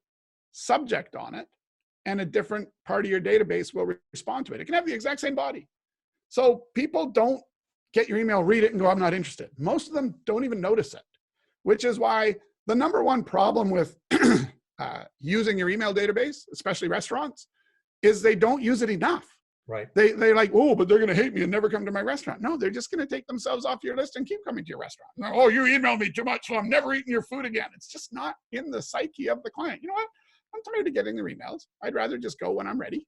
subject on it, and a different part of your database will respond to it. It can have the exact same body. So people don't get your email, read it, and go, I'm not interested. Most of them don't even notice it, which is why the number one problem with using your email database, especially restaurants, is they don't use it enough.
Right.
They're like, oh, but they're going to hate me and never come to my restaurant. No, they're just going to take themselves off your list and keep coming to your restaurant. Oh, you emailed me too much, so I'm never eating your food again. It's just not in the psyche of the client. You know what? I'm tired of getting their emails. I'd rather just go when I'm ready.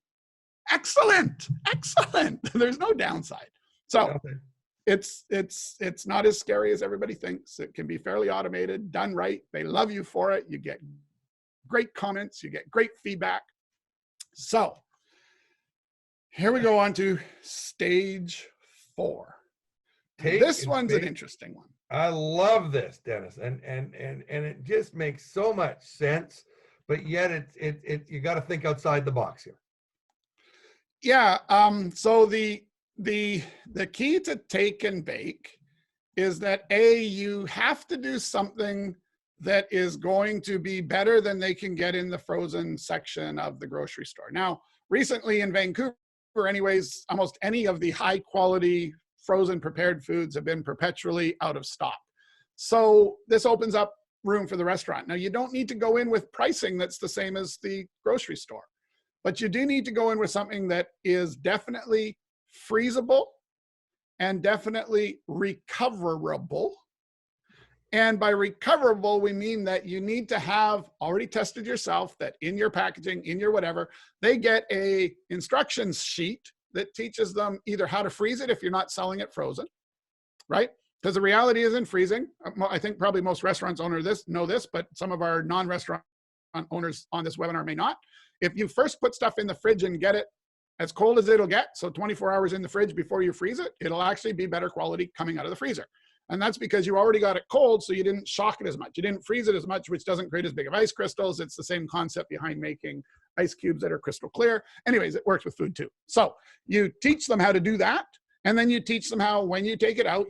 Excellent. There's no downside. So
Okay.
it's not as scary as everybody thinks. It can be fairly automated, done right. They love you for it. You get great comments. You get great feedback. So here we go on to stage 4. This one's an interesting one.
I love this, Dennis, and it just makes so much sense, but yet you got to think outside the box here.
Yeah. So the key to take and bake is that you have to do something that is going to be better than they can get in the frozen section of the grocery store. Now, recently in Vancouver, anyways, almost any of the high quality frozen prepared foods have been perpetually out of stock. So this opens up room for the restaurant. Now, you don't need to go in with pricing that's the same as the grocery store, but you do need to go in with something that is definitely freezable and definitely recoverable. And by recoverable, we mean that you need to have already tested yourself that in your packaging, in your whatever, they get a instructions sheet that teaches them either how to freeze it if you're not selling it frozen, right? Because the reality is in freezing, I think probably most restaurants owners know this, but some of our non-restaurant owners on this webinar may not. If you first put stuff in the fridge and get it as cold as it'll get, so 24 hours in the fridge before you freeze it, it'll actually be better quality coming out of the freezer. And that's because you already got it cold, so you didn't shock it as much. You didn't freeze it as much, which doesn't create as big of ice crystals. It's the same concept behind making ice cubes that are crystal clear. Anyways, it works with food too. So you teach them how to do that, and then you teach them how, when you take it out,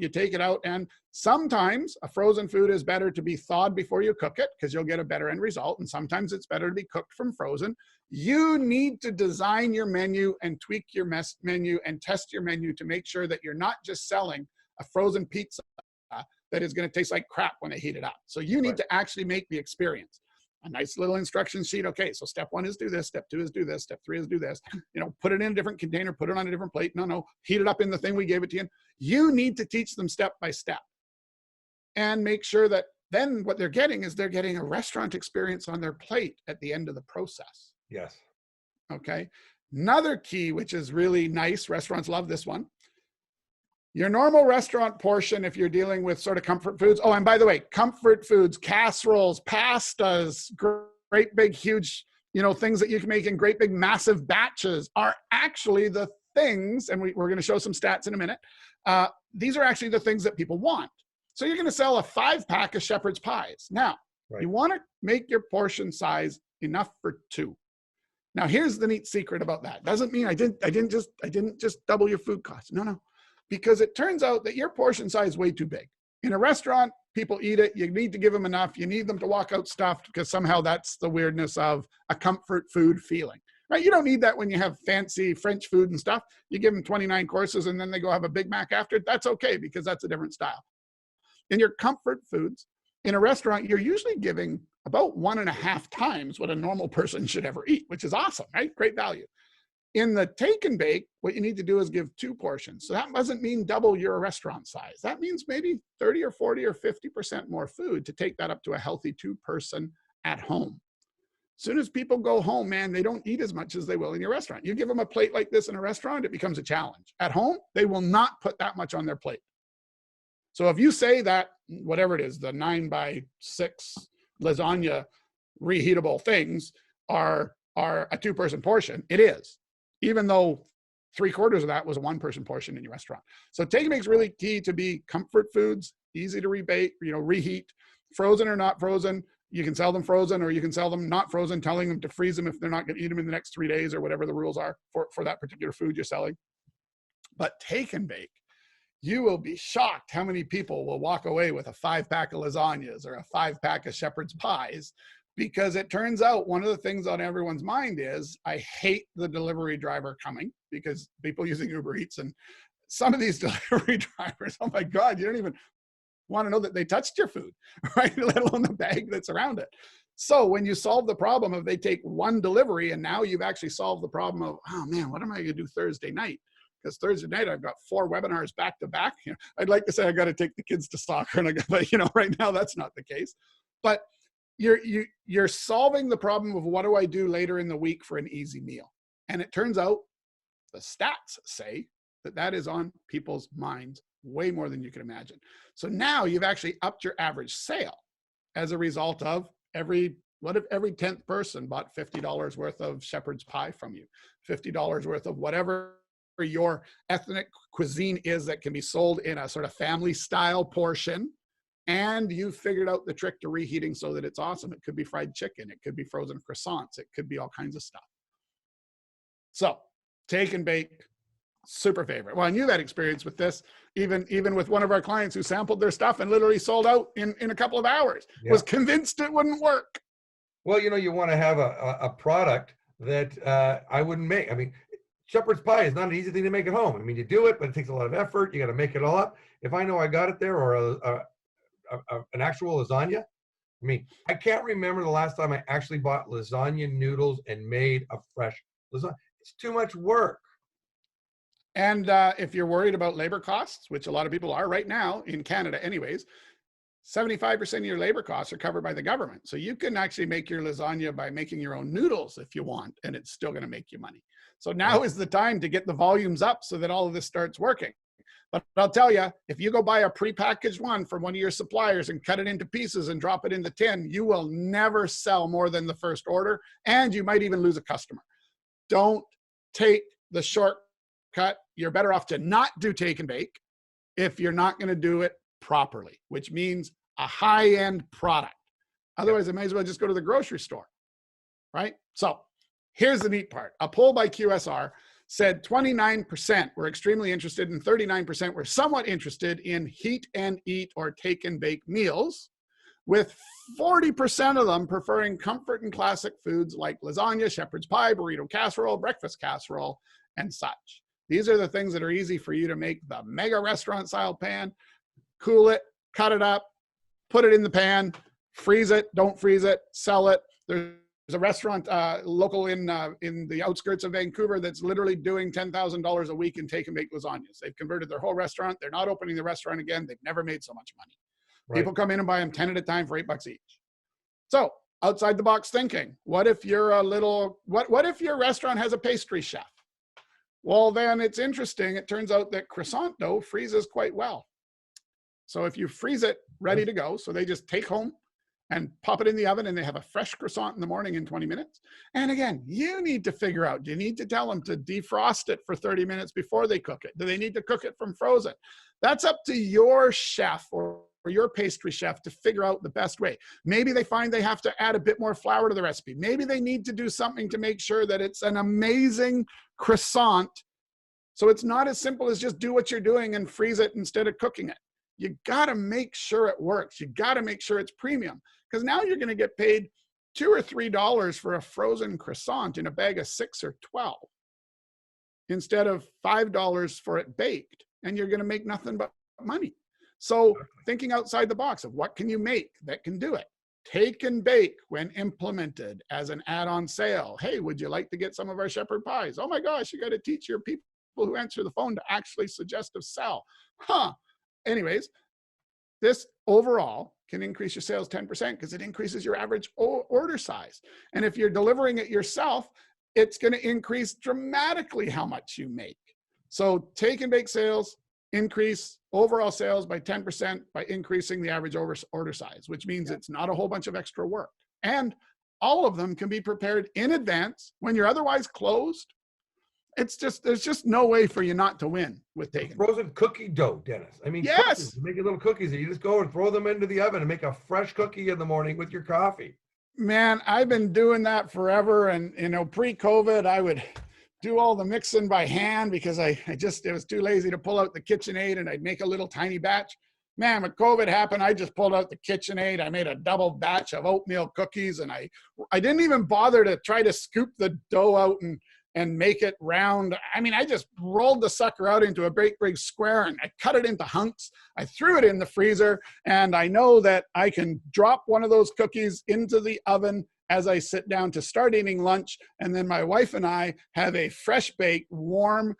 and sometimes a frozen food is better to be thawed before you cook it because you'll get a better end result, and sometimes it's better to be cooked from frozen. You need to design your menu and tweak your menu and test your menu to make sure that you're not just selling a frozen pizza that is going to taste like crap when they heat it up. So you need to actually make the experience. A nice little instruction sheet. Okay, so step 1 is do this, step 2 is do this, step 3 is do this. You know, put it in a different container, put it on a different plate. No, heat it up in the thing we gave it to you. You need to teach them step by step and make sure that then what they're getting is they're getting a restaurant experience on their plate at the end of the process.
Yes.
Okay. Another key, which is really nice, restaurants love this one. Your normal restaurant portion, if you're dealing with sort of comfort foods. Oh, and by the way, comfort foods, casseroles, pastas, great big, huge, things that you can make in great big, massive batches are actually the things, and we're going to show some stats in a minute. These are actually the things that people want. So you're going to sell a 5-pack of shepherd's pies. Now, you want to make your portion size enough for 2. Now, here's the neat secret about that. Doesn't mean I didn't just double your food costs. No. Because it turns out that your portion size is way too big. In a restaurant, people eat it. You need to give them enough. You need them to walk out stuffed because somehow that's the weirdness of a comfort food feeling. right? You don't need that when you have fancy French food and stuff. You give them 29 courses and then they go have a Big Mac after. That's okay, because that's a different style. In your comfort foods, in a restaurant, you're usually giving about 1.5 times what a normal person should ever eat, which is awesome, right? Great value. In the take and bake, what you need to do is give 2 portions. So that doesn't mean double your restaurant size. That means maybe 30 or 40 or 50% more food to take that up to a healthy 2-person at home. As soon as people go home, man, they don't eat as much as they will in your restaurant. You give them a plate like this in a restaurant, it becomes a challenge. At home, they will not put that much on their plate. So if you say that, whatever it is, the 9x6 lasagna reheatable things are a 2-person portion, it is, even though 3/4 of that was a 1-person portion in your restaurant. So take and bake's really key to be comfort foods, easy to rebake, reheat, frozen or not frozen. You can sell them frozen or you can sell them not frozen, telling them to freeze them if they're not going to eat them in the next 3 days or whatever the rules are for that particular food you're selling. But take and bake, you will be shocked how many people will walk away with a 5-pack of lasagnas or a 5-pack of shepherd's pies, because it turns out one of the things on everyone's mind is, I hate the delivery driver coming, because people using Uber Eats and some of these delivery drivers, oh my God, you don't even want to know that they touched your food, right? Let alone the bag that's around it. So when you solve the problem of they take 1 delivery, and now you've actually solved the problem of, oh man, what am I going to do Thursday night? Because Thursday night I've got 4 webinars back to back. I'd like to say I got to take the kids to soccer, but right now that's not the case. But you're solving the problem of what do I do later in the week for an easy meal? And it turns out the stats say that is on people's minds way more than you can imagine. So now you've actually upped your average sale as a result of what if every 10th person bought $50 worth of shepherd's pie from you, $50 worth of whatever your ethnic cuisine is that can be sold in a sort of family style portion, and you figured out the trick to reheating so that it's awesome. It could be fried chicken, it could be frozen croissants, it could be all kinds of stuff. So take and bake, super favorite. Well, and you've had experience with this, even with one of our clients who sampled their stuff and literally sold out in a couple of hours. Yeah. Was convinced it wouldn't work.
Well, you want to have a product that I wouldn't make. I mean, shepherd's pie is not an easy thing to make at home. I mean, you do it, but it takes a lot of effort. You got to make it all up. If I know I got it there, or an actual lasagna, I mean, I can't remember the last time I actually bought lasagna noodles and made a fresh lasagna. It's too much work.
And if you're worried about labor costs, which a lot of people are right now in Canada anyways, 75% of your labor costs are covered by the government. So you can actually make your lasagna by making your own noodles if you want, and it's still going to make you money. So now is the time to get the volumes up so that all of this starts working. But I'll tell you, if you go buy a prepackaged one from one of your suppliers and cut it into pieces and drop it in the tin, you will never sell more than the first order, and you might even lose a customer. Don't take the shortcut. You're better off to not do take and bake if you're not going to do it properly, which means a high-end product. Otherwise, I might as well just go to the grocery store, right? So here's the neat part. A poll by QSR said 29% were extremely interested and 39% were somewhat interested in heat and eat or take and bake meals, with 40% of them preferring comfort and classic foods like lasagna, shepherd's pie, burrito casserole, breakfast casserole, and such. These are the things that are easy for you to make the mega restaurant style pan, cool it, cut it up, put it in the pan, freeze it, don't freeze it, sell it. There's a restaurant local in the outskirts of Vancouver that's literally doing $10,000 a week in take and bake lasagnas. They've converted their whole restaurant. They're not opening the restaurant again. They've never made so much money. Right. People come in and buy them 10 at a time for $8 each. So outside the box thinking, what if you're what if your restaurant has a pastry chef? Well, then it's interesting. It turns out that croissant dough freezes quite well. So if you freeze it ready to go, so they just take home and pop it in the oven and they have a fresh croissant in the morning in 20 minutes. And again, you need to figure out, do you need to tell them to defrost it for 30 minutes before they cook it? Do they need to cook it from frozen? That's up to your chef or your pastry chef to figure out the best way. Maybe they find they have to add a bit more flour to the recipe. Maybe they need to do something to make sure that it's an amazing croissant. So it's not as simple as just do what you're doing and freeze it instead of cooking it. You got to make sure it works. You got to make sure it's premium, because now you're going to get paid or $3 for a frozen croissant in a bag of 6 or 12 instead of $5 for it baked, and you're going to make nothing but money. So thinking outside the box of what can you make that can do it. Take and Bake, when implemented as an add-on sale. Hey, would you like to get some of our shepherd pies? Oh my gosh, you got to teach your people who answer the phone to actually suggest a sell. Anyways, this overall can increase your sales 10% because it increases your average order size. And if you're delivering it yourself, it's going to increase dramatically how much you make. So Take and Bake sales increase overall sales by 10% by increasing the average order size, which means it's not a whole bunch of extra work. And all of them can be prepared in advance when you're otherwise closed. It's just, there's just no way for you not to win with Take and Bake.
Frozen cookie dough, Dennis. I mean,
yes,
cookies, making little cookies that you just go and throw them into the oven and make a fresh cookie in the morning with your coffee.
Man, I've been doing that forever. And, pre-COVID, I would do all the mixing by hand because it was too lazy to pull out the KitchenAid, and I'd make a little tiny batch. Man, when COVID happened, I just pulled out the KitchenAid. I made a double batch of oatmeal cookies, and I didn't even bother to try to scoop the dough out and make it round. I mean, I just rolled the sucker out into a great big square, and I cut it into hunks. I threw it in the freezer, and I know that I can drop one of those cookies into the oven as I sit down to start eating lunch. And then my wife and I have a fresh baked, warm,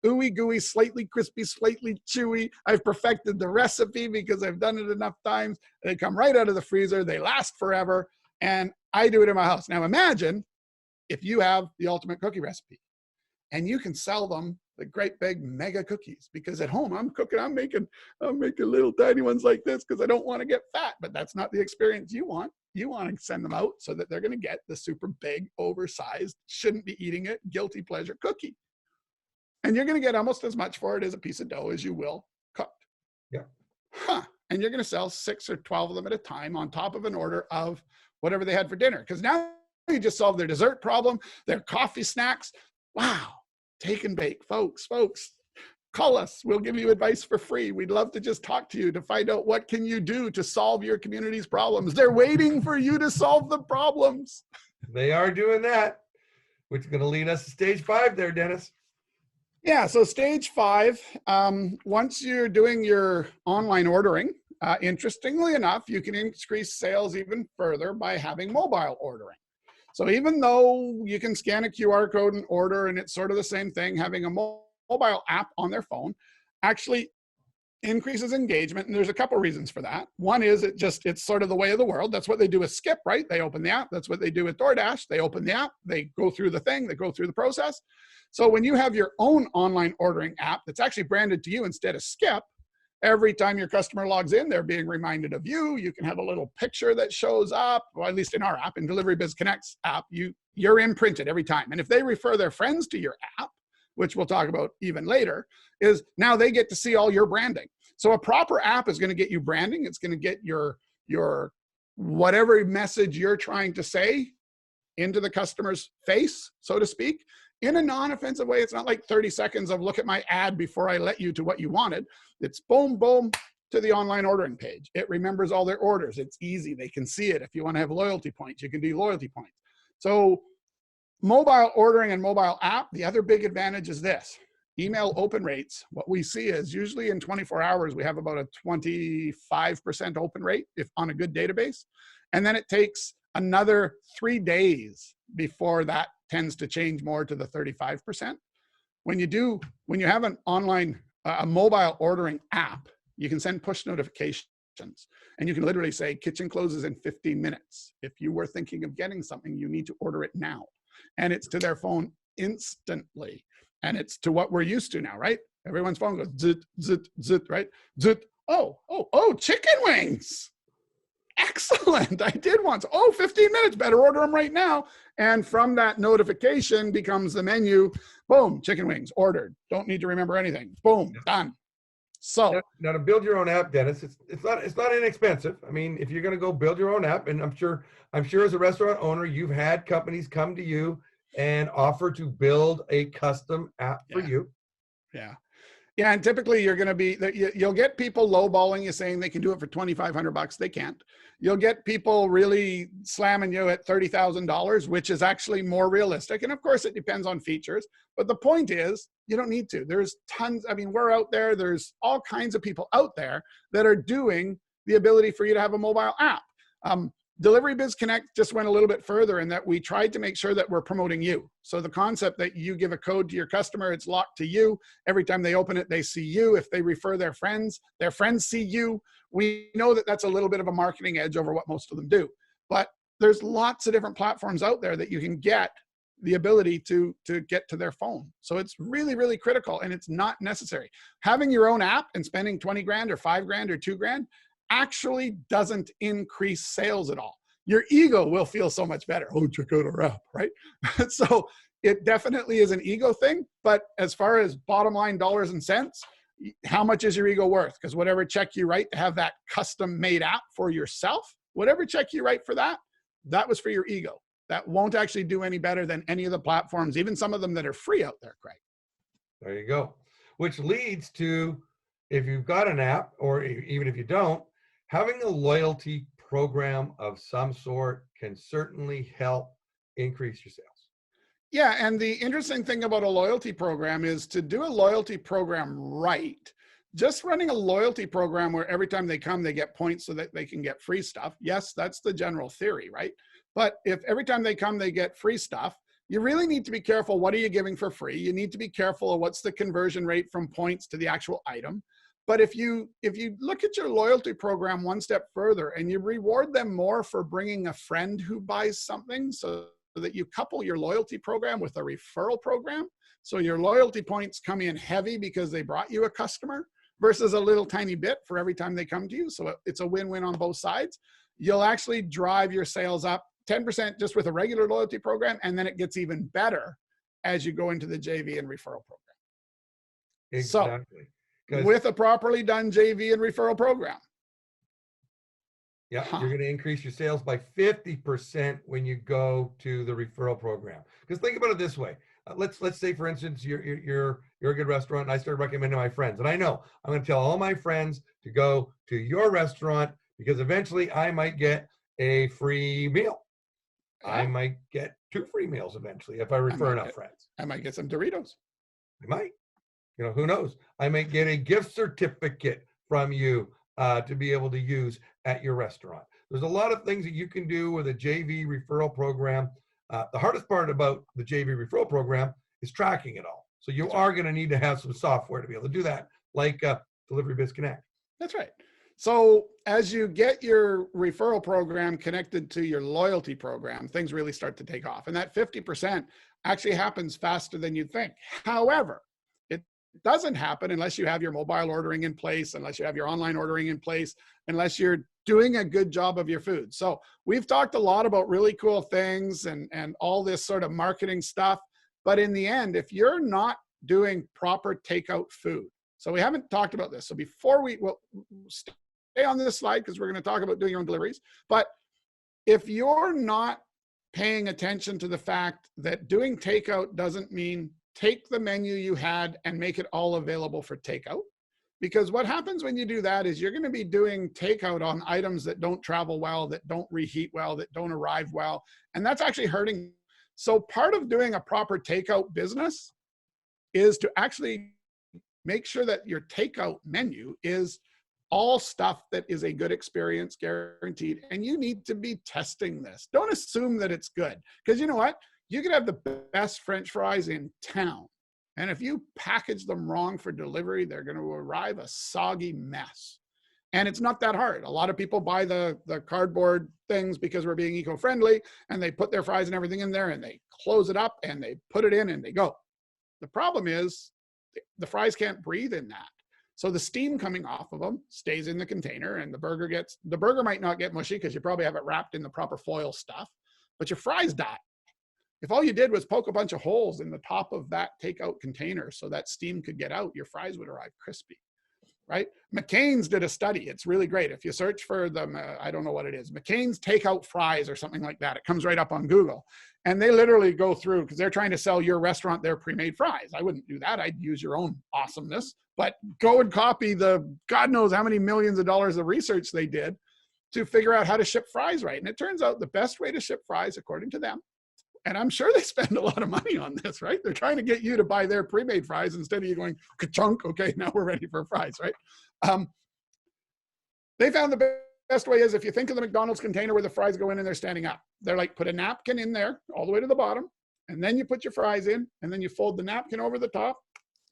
ooey gooey, slightly crispy, slightly chewy. I've perfected the recipe because I've done it enough times. They come right out of the freezer. They last forever. And I do it in my house. Now imagine if you have the ultimate cookie recipe and you can sell them the great big mega cookies, because at home I'm making little tiny ones like this because I don't want to get fat, but that's not the experience you want. You want to send them out so that they're going to get the super big, oversized, shouldn't be eating it, guilty pleasure cookie. And you're going to get almost as much for it as a piece of dough as you will cooked.
Yeah.
And you're going to sell 6 or 12 of them at a time on top of an order of whatever they had for dinner. Because now you just solved their dessert problem, their coffee snacks. Wow. Take and Bake, folks, call us. We'll give you advice for free. We'd love to just talk to you to find out what can you do to solve your community's problems. They're waiting for you to solve the problems.
They are doing that, which is going to lead us to stage 5 there, Dennis.
Yeah, so stage 5, once you're doing your online ordering, interestingly enough, you can increase sales even further by having mobile ordering. So even though you can scan a QR code and order, and it's sort of the same thing, having a mobile app on their phone actually increases engagement. And there's a couple reasons for that. One is it's sort of the way of the world. That's what they do with Skip, right? They open the app. That's what they do with DoorDash. They open the app, they go through the thing, they go through the process. So when you have your own online ordering app that's actually branded to you instead of Skip, every time your customer logs in, they're being reminded of you. You can have a little picture that shows up, or at least in our app, in Delivery Biz Connect's app, you're imprinted every time. And if they refer their friends to your app, which we'll talk about even later, is now they get to see all your branding. So a proper app is going to get you branding. It's going to get your whatever message you're trying to say into the customer's face, so to speak, in a non-offensive way. It's not like 30 seconds of look at my ad before I let you to what you wanted. It's boom, boom to the online ordering page. It remembers all their orders. It's easy. They can see it. If you want to have loyalty points, you can do loyalty points. So mobile ordering and mobile app, the other big advantage is this. Email open rates, what we see is usually in 24 hours, we have about a 25% open rate if on a good database. And then it takes another 3 days before that tends to change more to the 35%. When you have an online, a mobile ordering app, you can send push notifications and you can literally say kitchen closes in 15 minutes. If you were thinking of getting something, you need to order it now. And it's to their phone instantly. And it's to what we're used to now, right? Everyone's phone goes zit, zit, zit, right? Zit, oh, chicken wings. Excellent, I did once. 15 minutes, better order them right now. And from that notification becomes the menu, boom, chicken wings, ordered. Don't need to remember anything. Boom, done. So
now to build your own app, Dennis, it's not inexpensive. I mean, if you're going to go build your own app, and I'm sure as a restaurant owner, you've had companies come to you and offer to build a custom app for you.
Yeah. Yeah, and typically you're going to be, you'll get people lowballing you saying they can do it for $2,500. They can't. You'll get people really slamming you at $30,000, which is actually more realistic. And of course, it depends on features. But the point is, you don't need to. There's tons. I mean, we're out there. There's all kinds of people out there that are doing the ability for you to have a mobile app. Delivery Biz Connect just went a little bit further in that we tried to make sure that we're promoting you. So the concept that you give a code to your customer, it's locked to you. Every time they open it, they see you. If they refer their friends see you. We know that that's a little bit of a marketing edge over what most of them do. But there's lots of different platforms out there that you can get the ability to get to their phone. So it's really, really critical, and it's not necessary. Having your own app and spending 20 grand or 5 grand or 2 grand actually doesn't increase sales at all. Your ego will feel so much better. Oh, check out our app, right? So it definitely is an ego thing. But as far as bottom line dollars and cents, how much is your ego worth? Because whatever check you write to have that custom made app for yourself, whatever check you write for that, that was for your ego. That won't actually do any better than any of the platforms, even some of them that are free out there, Craig.
There you go. Which leads to, if you've got an app, or even if you don't, having a loyalty program of some sort can certainly help increase your sales.
Yeah, and the interesting thing about a loyalty program is to do a loyalty program right. Just running a loyalty program where every time they come, they get points so that they can get free stuff. Yes, that's the general theory, right? But if every time they come, they get free stuff, you really need to be careful. What are you giving for free? You need to be careful of what's the conversion rate from points to the actual item. But if you look at your loyalty program one step further and you reward them more for bringing a friend who buys something, so that you couple your loyalty program with a referral program, so your loyalty points come in heavy because they brought you a customer versus a little tiny bit for every time they come to you. So it's a win-win on both sides. You'll actually drive your sales up 10% just with a regular loyalty program, and then it gets even better as you go into the JV and referral program.
Exactly.
So, with a properly done JV and referral program.
Yeah, you're going to increase your sales by 50% when you go to the referral program. Because think about it this way. Let's say, for instance, you're a good restaurant, and I started recommending my friends. And I know I'm going to tell all my friends to go to your restaurant because eventually I might get a free meal. Yeah. I might get 2 free meals eventually if I refer enough friends.
I might get some Doritos.
I might. You know, who knows? I might get a gift certificate from you to be able to use at your restaurant. There's a lot of things that you can do with a JV referral program. The hardest part about the JV referral program is tracking it all. So you are going to need to have some software to be able to do that, like Delivery Biz Connect.
That's right. So as you get your referral program connected to your loyalty program, things really start to take off. And that 50% actually happens faster than you'd think. However, it doesn't happen unless you have your mobile ordering in place, unless you have your online ordering in place, unless you're doing a good job of your food. So we've talked a lot about really cool things and all this sort of marketing stuff. But in the end, if you're not doing proper takeout food, so we haven't talked about this. So before we'll stay on this slide because we're going to talk about doing your own deliveries. But if you're not paying attention to the fact that doing takeout doesn't mean take the menu you had and make it all available for takeout. Because what happens when you do that is you're going to be doing takeout on items that don't travel well, that don't reheat well, that don't arrive well. And that's actually hurting. So part of doing a proper takeout business is to actually make sure that your takeout menu is all stuff that is a good experience, guaranteed. And you need to be testing this. Don't assume that it's good. Because you know what? You could have the best French fries in town. And if you package them wrong for delivery, they're going to arrive a soggy mess. And it's not that hard. A lot of people buy the cardboard things because we're being eco-friendly, and they put their fries and everything in there, and they close it up, and they put it in, and they go. The problem is the fries can't breathe in that. So the steam coming off of them stays in the container, and the burger might not get mushy because you probably have it wrapped in the proper foil stuff, but your fries die. If all you did was poke a bunch of holes in the top of that takeout container so that steam could get out, your fries would arrive crispy. right? McCain's did a study. It's really great. If you search for them, I don't know what it is, McCain's takeout fries or something like that. It comes right up on Google. And they literally go through, because they're trying to sell your restaurant their pre-made fries. I wouldn't do that. I'd use your own awesomeness. But go and copy the God knows how many millions of dollars of research they did to figure out how to ship fries right. And it turns out the best way to ship fries, according to them, and I'm sure they spend a lot of money on this, right? They're trying to get you to buy their pre-made fries instead of you going, ka-chunk, okay, now we're ready for fries, right? They found the best way is if you think of the McDonald's container where the fries go in and they're standing up. They're like, put a napkin in there all the way to the bottom, and then you put your fries in, and then you fold the napkin over the top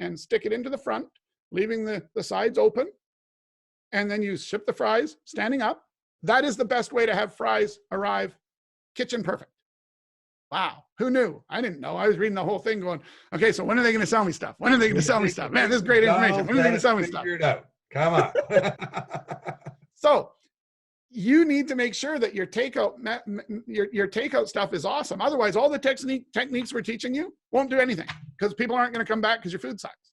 and stick it into the front, leaving the sides open, and then you ship the fries standing up. That is the best way to have fries arrive kitchen perfect. Wow, who knew? I didn't know. I was reading the whole thing going, okay, so when are they going to sell me stuff? When are they going to sell me stuff? Man, this is great information. When are they going to sell me stuff?
Figure it out. Come on.
So you need to make sure that your takeout stuff is awesome. Otherwise, all the techniques we're teaching you won't do anything because people aren't going to come back because your food sucks.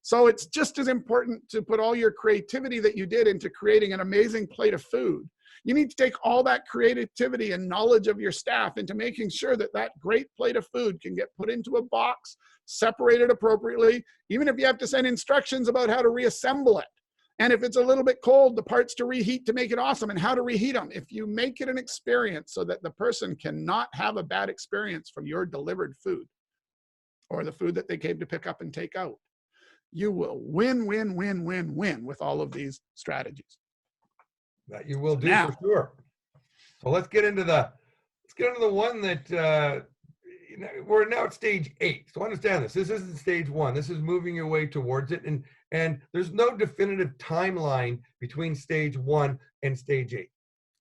So it's just as important to put all your creativity that you did into creating an amazing plate of food. You need to take all that creativity and knowledge of your staff into making sure that that great plate of food can get put into a box, separated appropriately, even if you have to send instructions about how to reassemble it. And if it's a little bit cold, the parts to reheat to make it awesome and how to reheat them. If you make it an experience so that the person cannot have a bad experience from your delivered food or the food that they came to pick up and take out, you will win, win, win, win, win with all of these strategies.
That you will do for sure. So let's get into the one that we're now at stage 8. So understand this. This isn't stage 1. This is moving your way towards it, and there's no definitive timeline between stage 1 and stage 8.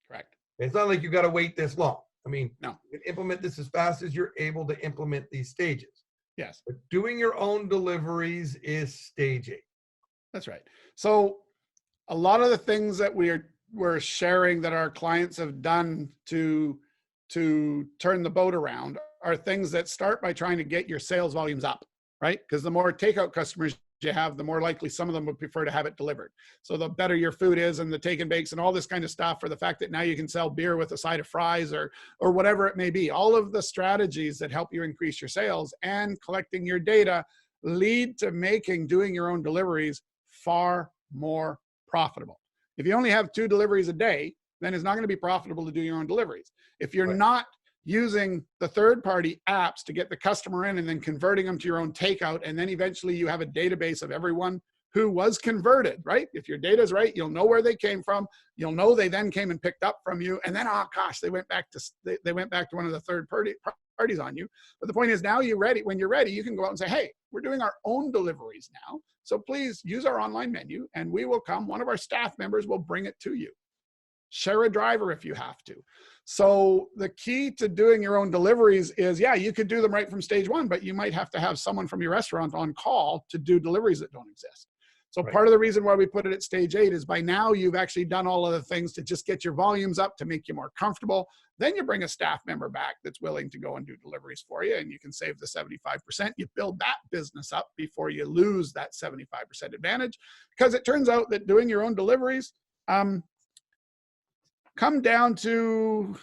Correct.
It's not like you got to wait this long. I mean,
no.
You can implement this as fast as you're able to implement these stages.
Yes.
But doing your own deliveries is stage 8.
That's right. So a lot of the things that we're sharing that our clients have done to turn the boat around are things that start by trying to get your sales volumes up, right? Because the more takeout customers you have, the more likely some of them would prefer to have it delivered. So the better your food is and the take and bakes and all this kind of stuff, or the fact that now you can sell beer with a side of fries or whatever it may be. All of the strategies that help you increase your sales and collecting your data lead to making doing your own deliveries far more profitable. If you only have 2 deliveries a day, then it's not going to be profitable to do your own deliveries. If you're not using the third-party apps to get the customer in and then converting them to your own takeout, and then eventually you have a database of everyone who was converted, right? If your data is right, you'll know where they came from. You'll know they then came and picked up from you, and then, oh gosh, they went back to one of the third parties on you. But the point is, now when you're ready, you can go out and say, hey, we're doing our own deliveries now. So please use our online menu and we will come. One of our staff members will bring it to you. Share a driver if you have to. So the key to doing your own deliveries is, yeah, you could do them right from stage 1, but you might have to have someone from your restaurant on call to do deliveries that don't exist. So part of the reason why we put it at stage 8 is by now you've actually done all of the things to just get your volumes up to make you more comfortable. Then you bring a staff member back that's willing to go and do deliveries for you, and you can save the 75%. You build that business up before you lose that 75% advantage, because it turns out that doing your own deliveries come down to,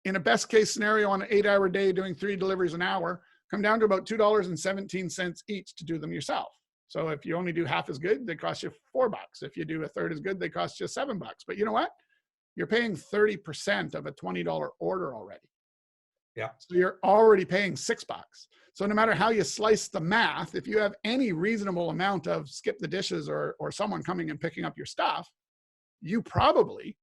in a best case scenario on an 8-hour day doing 3 deliveries an hour, come down to about $2.17 each to do them yourself. So if you only do half as good, they cost you $4. If you do a third as good, they cost you $7. But you know what? You're paying 30% of a $20 order already.
Yeah.
So you're already paying $6. So no matter how you slice the math, if you have any reasonable amount of skip the dishes or someone coming and picking up your stuff, you probably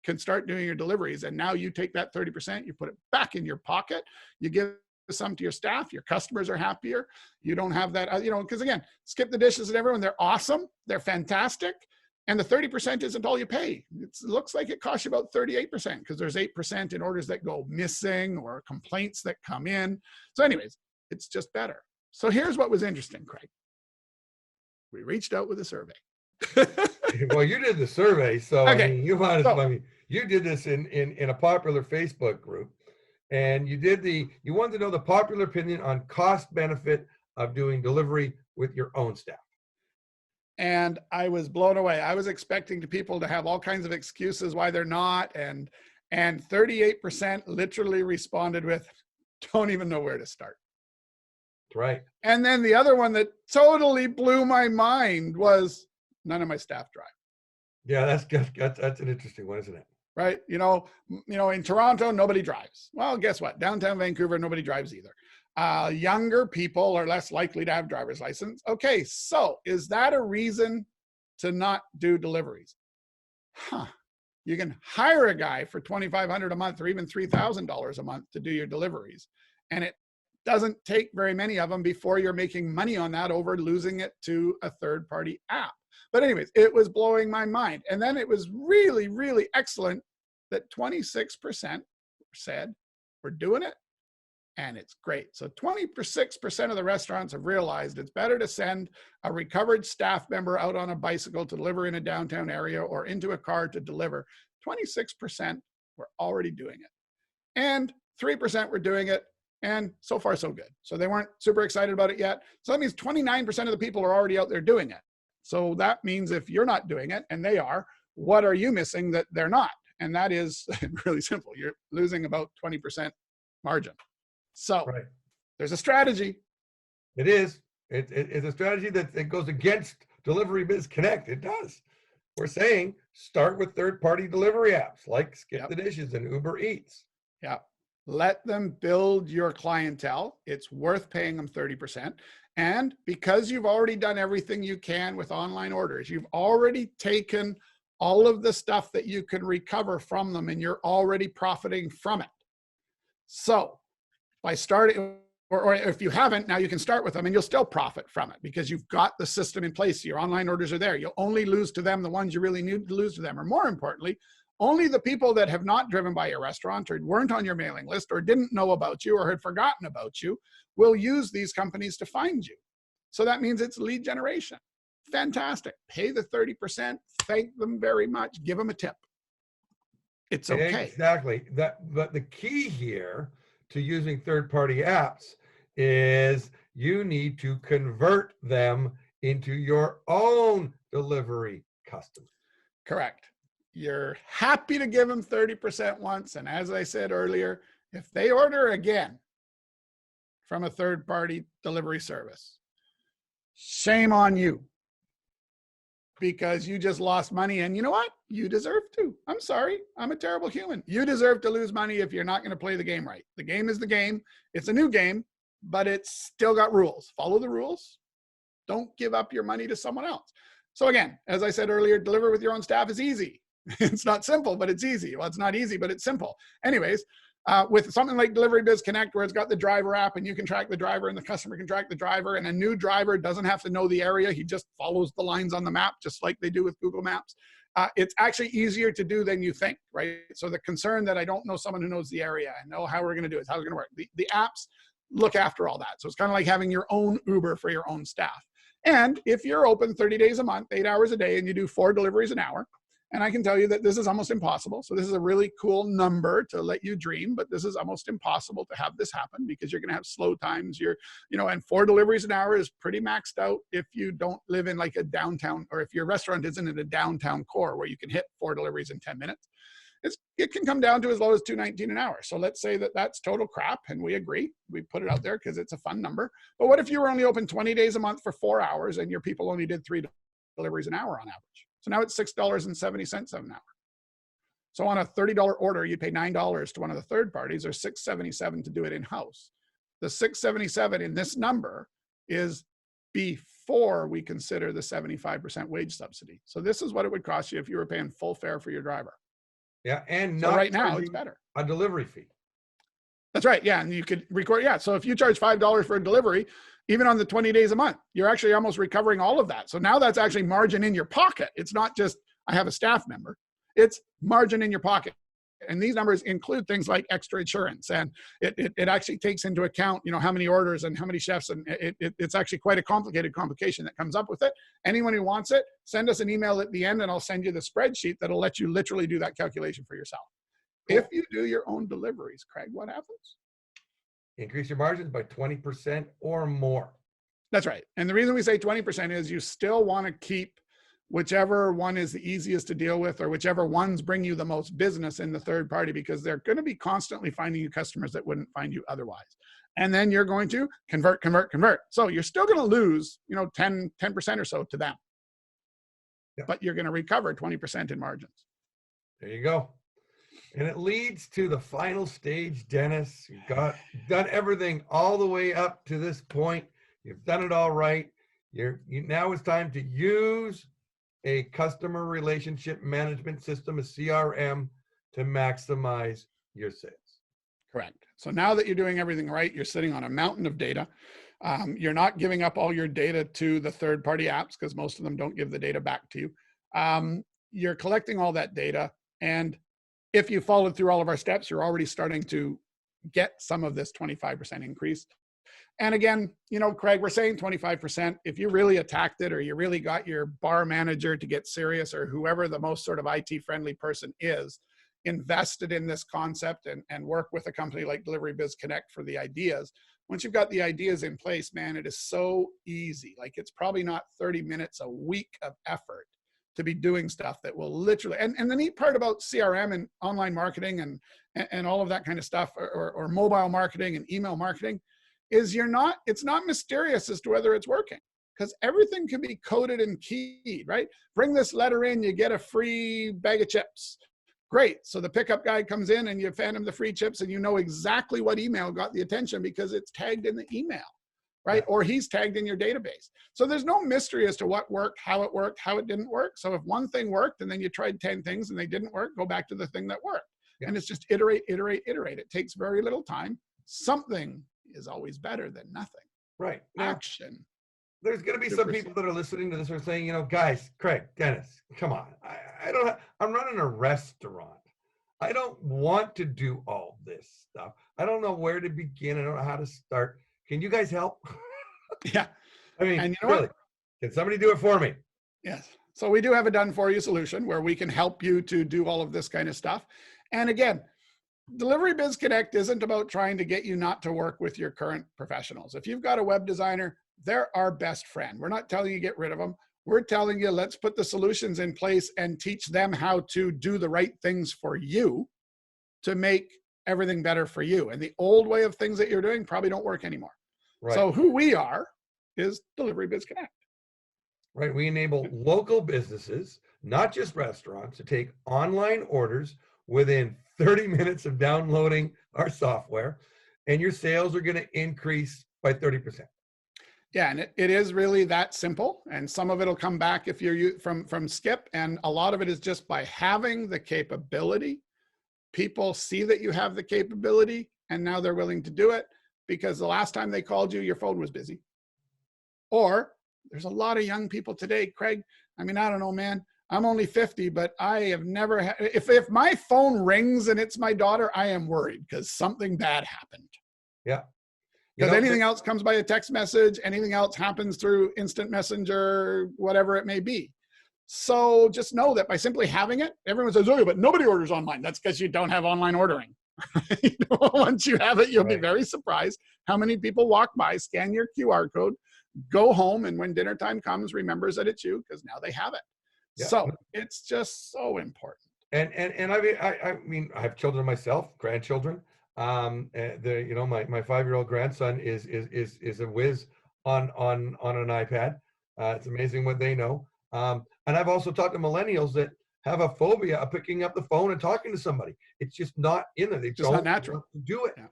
can start doing your deliveries. And now you take that 30%, you put it back in your pocket, you give some to your staff, your customers are happier. You don't have that, because again, skip the dishes and everyone, they're awesome, they're fantastic. And the 30% isn't all you pay. It looks like it costs you about 38% because there's 8% in orders that go missing or complaints that come in. So anyways, it's just better. So here's what was interesting, Craig. We reached out with a survey.
Well, you did the survey, so
okay.
I mean, you did this in a popular Facebook group, and you wanted to know the popular opinion on cost benefit of doing delivery with your own staff.
And I was blown away. I was expecting people to have all kinds of excuses why they're not. And 38% literally responded with, don't even know where to start.
That's right.
And then the other one that totally blew my mind was, none of my staff drive.
Yeah, that's an interesting one, isn't it?
Right? In Toronto, nobody drives. Well, guess what? Downtown Vancouver, nobody drives either. Younger people are less likely to have driver's license. Okay, so is that a reason to not do deliveries? You can hire a guy for $2,500 a month or even $3,000 a month to do your deliveries. And it doesn't take very many of them before you're making money on that over losing it to a third-party app. But anyways, it was blowing my mind. And then it was really, really excellent that 26% said, we're doing it, and it's great. So 26% of the restaurants have realized it's better to send a recovered staff member out on a bicycle to deliver in a downtown area or into a car to deliver. 26% were already doing it. And 3% were doing it, and so far so good. So they weren't super excited about it yet. So that means 29% of the people are already out there doing it. So that means if you're not doing it and they are, what are you missing that they're not? And that is really simple. You're losing about 20% margin. So
Right.
There's a strategy.
It is. It's a strategy that goes against Delivery Biz Connect. It does. We're saying start with third-party delivery apps like Skip the Dishes and Uber Eats.
Yeah. Let them build your clientele. It's worth paying them 30%. And because you've already done everything you can with online orders, you've already taken all of the stuff that you can recover from them and you're already profiting from it. So by starting, or if you haven't, now you can start with them and you'll still profit from it because you've got the system in place. Your online orders are there. You'll only lose to them the ones you really need to lose to them. Or more importantly, only the people that have not driven by your restaurant or weren't on your mailing list or didn't know about you or had forgotten about you will use these companies to find you. So that means it's lead generation. Fantastic. Pay the 30%. Thank them very much. Give them a tip. It's okay.
Exactly. But the key here to using third-party apps is you need to convert them into your own delivery customers.
Correct. You're happy to give them 30% once. And as I said earlier, if they order again from a third-party delivery service, shame on you because you just lost money. And you know what? You deserve to. I'm sorry. I'm a terrible human. You deserve to lose money if you're not going to play the game right. The game is the game. It's a new game, but it's still got rules. Follow the rules. Don't give up your money to someone else. So again, as I said earlier, deliver with your own staff is easy. It's not simple, but it's easy. Well, it's not easy, but it's simple. Anyways, with something like Delivery Biz Connect, where it's got the driver app and you can track the driver and the customer can track the driver, and a new driver doesn't have to know the area. He just follows the lines on the map, just like they do with Google Maps. It's actually easier to do than you think, right? So the concern that I don't know someone who knows the area and know how we're going to do it, how it's going to work. The apps look after all that. So it's kind of like having your own Uber for your own staff. And if you're open 30 days a month, 8 hours a day, and you do 4 deliveries an hour, and I can tell you that this is almost impossible. So this is a really cool number to let you dream, but this is almost impossible to have this happen because you're going to have slow times. And 4 deliveries an hour is pretty maxed out if you don't live in like a downtown, or if your restaurant isn't in a downtown core where you can hit 4 deliveries in 10 minutes. It can come down to as low as $2.19 an hour. So let's say that that's total crap, and we agree. We put it out there because it's a fun number. But what if you were only open 20 days a month for 4 hours and your people only did 3 deliveries an hour on average? So now it's $6.70 an hour. So on a $30 order, you'd pay $9 to one of the third parties, or $6.77 to do it in-house. The $6.77 in this number is before we consider the 75% wage subsidy. So this is what it would cost you if you were paying full fare for your driver.
Yeah, and
so
not
right now it's better.
A delivery fee.
That's right. Yeah, and you could record. Yeah, so if you charge $5 for a delivery, even on the 20 days a month, you're actually almost recovering all of that. So now that's actually margin in your pocket. It's not just I have a staff member. It's margin in your pocket. And these numbers include things like extra insurance, and it actually takes into account, how many orders and how many chefs, and it's actually quite a complication that comes up with it. Anyone who wants it, send us an email at the end, and I'll send you the spreadsheet that'll let you literally do that calculation for yourself. Cool. If you do your own deliveries, Craig, what happens?
Increase your margins by 20% or more.
That's right. And the reason we say 20% is you still want to keep whichever one is the easiest to deal with, or whichever ones bring you the most business in the third party, because they're going to be constantly finding you customers that wouldn't find you otherwise. And then you're going to convert, convert, convert. So you're still going to lose, 10% or so to them, but you're going to recover 20% in margins.
There you go. And it leads to the final stage, Dennis. You've done everything all the way up to this point. You've done it all right. Now it's time to use a customer relationship management system, a CRM, to maximize your sales.
Correct. So now that you're doing everything right, you're sitting on a mountain of data. You're not giving up all your data to the third-party apps, because most of them don't give the data back to you. You're collecting all that data, and if you followed through all of our steps, you're already starting to get some of this 25% increase. And again, Craig, we're saying 25%. If you really attacked it, or you really got your bar manager to get serious, or whoever the most sort of IT-friendly person is, invested in this concept and work with a company like Delivery Biz Connect for the ideas. Once you've got the ideas in place, man, it is so easy. Like, it's probably not 30 minutes a week of effort to be doing stuff that will literally, and the neat part about CRM and online marketing and all of that kind of stuff, or mobile marketing and email marketing, is it's not mysterious as to whether it's working, because everything can be coded and keyed, right? Bring this letter in, you get a free bag of chips. Great. So the pickup guy comes in and you hand him the free chips, and you know exactly what email got the attention because it's tagged in the email, right? Or he's tagged in your database. So there's no mystery as to what worked, how it didn't work. So if one thing worked and then you tried 10 things and they didn't work, go back to the thing that worked. And it's just iterate, iterate, iterate. It takes very little time. Something is always better than nothing.
Right.
Action.
There's going to be some people that are listening to this are saying, guys, Craig, Dennis, come on. I'm running a restaurant. I don't want to do all this stuff. I don't know where to begin. I don't know how to start. Can you guys help?
Yeah.
I mean,
and
really, can somebody do it for me?
Yes. So we do have a done for you solution where we can help you to do all of this kind of stuff. And again, Delivery Biz Connect isn't about trying to get you not to work with your current professionals. If you've got a web designer, they're our best friend. We're not telling you get rid of them. We're telling you, let's put the solutions in place and teach them how to do the right things for you to make everything better for you. And the old way of things that you're doing probably don't work anymore. Right. So who we are is Delivery Biz Connect.
Right. We enable local businesses, not just restaurants, to take online orders within 30 minutes of downloading our software, and your sales are going to increase by 30%.
Yeah, and it is really that simple. And some of it will come back if you're from Skip, and a lot of it is just by having the capability. People see that you have the capability, and now they're willing to do it because the last time they called you, your phone was busy. Or there's a lot of young people today, Craig. I mean, I don't know, man. I'm only 50, but I have never had, if my phone rings and it's my daughter, I am worried because something bad happened.
Yeah.
Because anything else comes by a text message, anything else happens through instant messenger, whatever it may be. So just know that by simply having it, everyone says, oh, but nobody orders online. That's because you don't have online ordering. Once you have it, you'll be very surprised how many people walk by, scan your QR code, go home, and when dinner time comes, remembers that it's you because now they have it. Yeah. So it's just so important.
And I mean, I have children myself, grandchildren. My 5-year-old grandson is a whiz on an iPad. It's amazing what they know. And I've also talked to millennials that have a phobia of picking up the phone and talking to somebody. It's just not in there. They just don't not natural to do it. Yeah.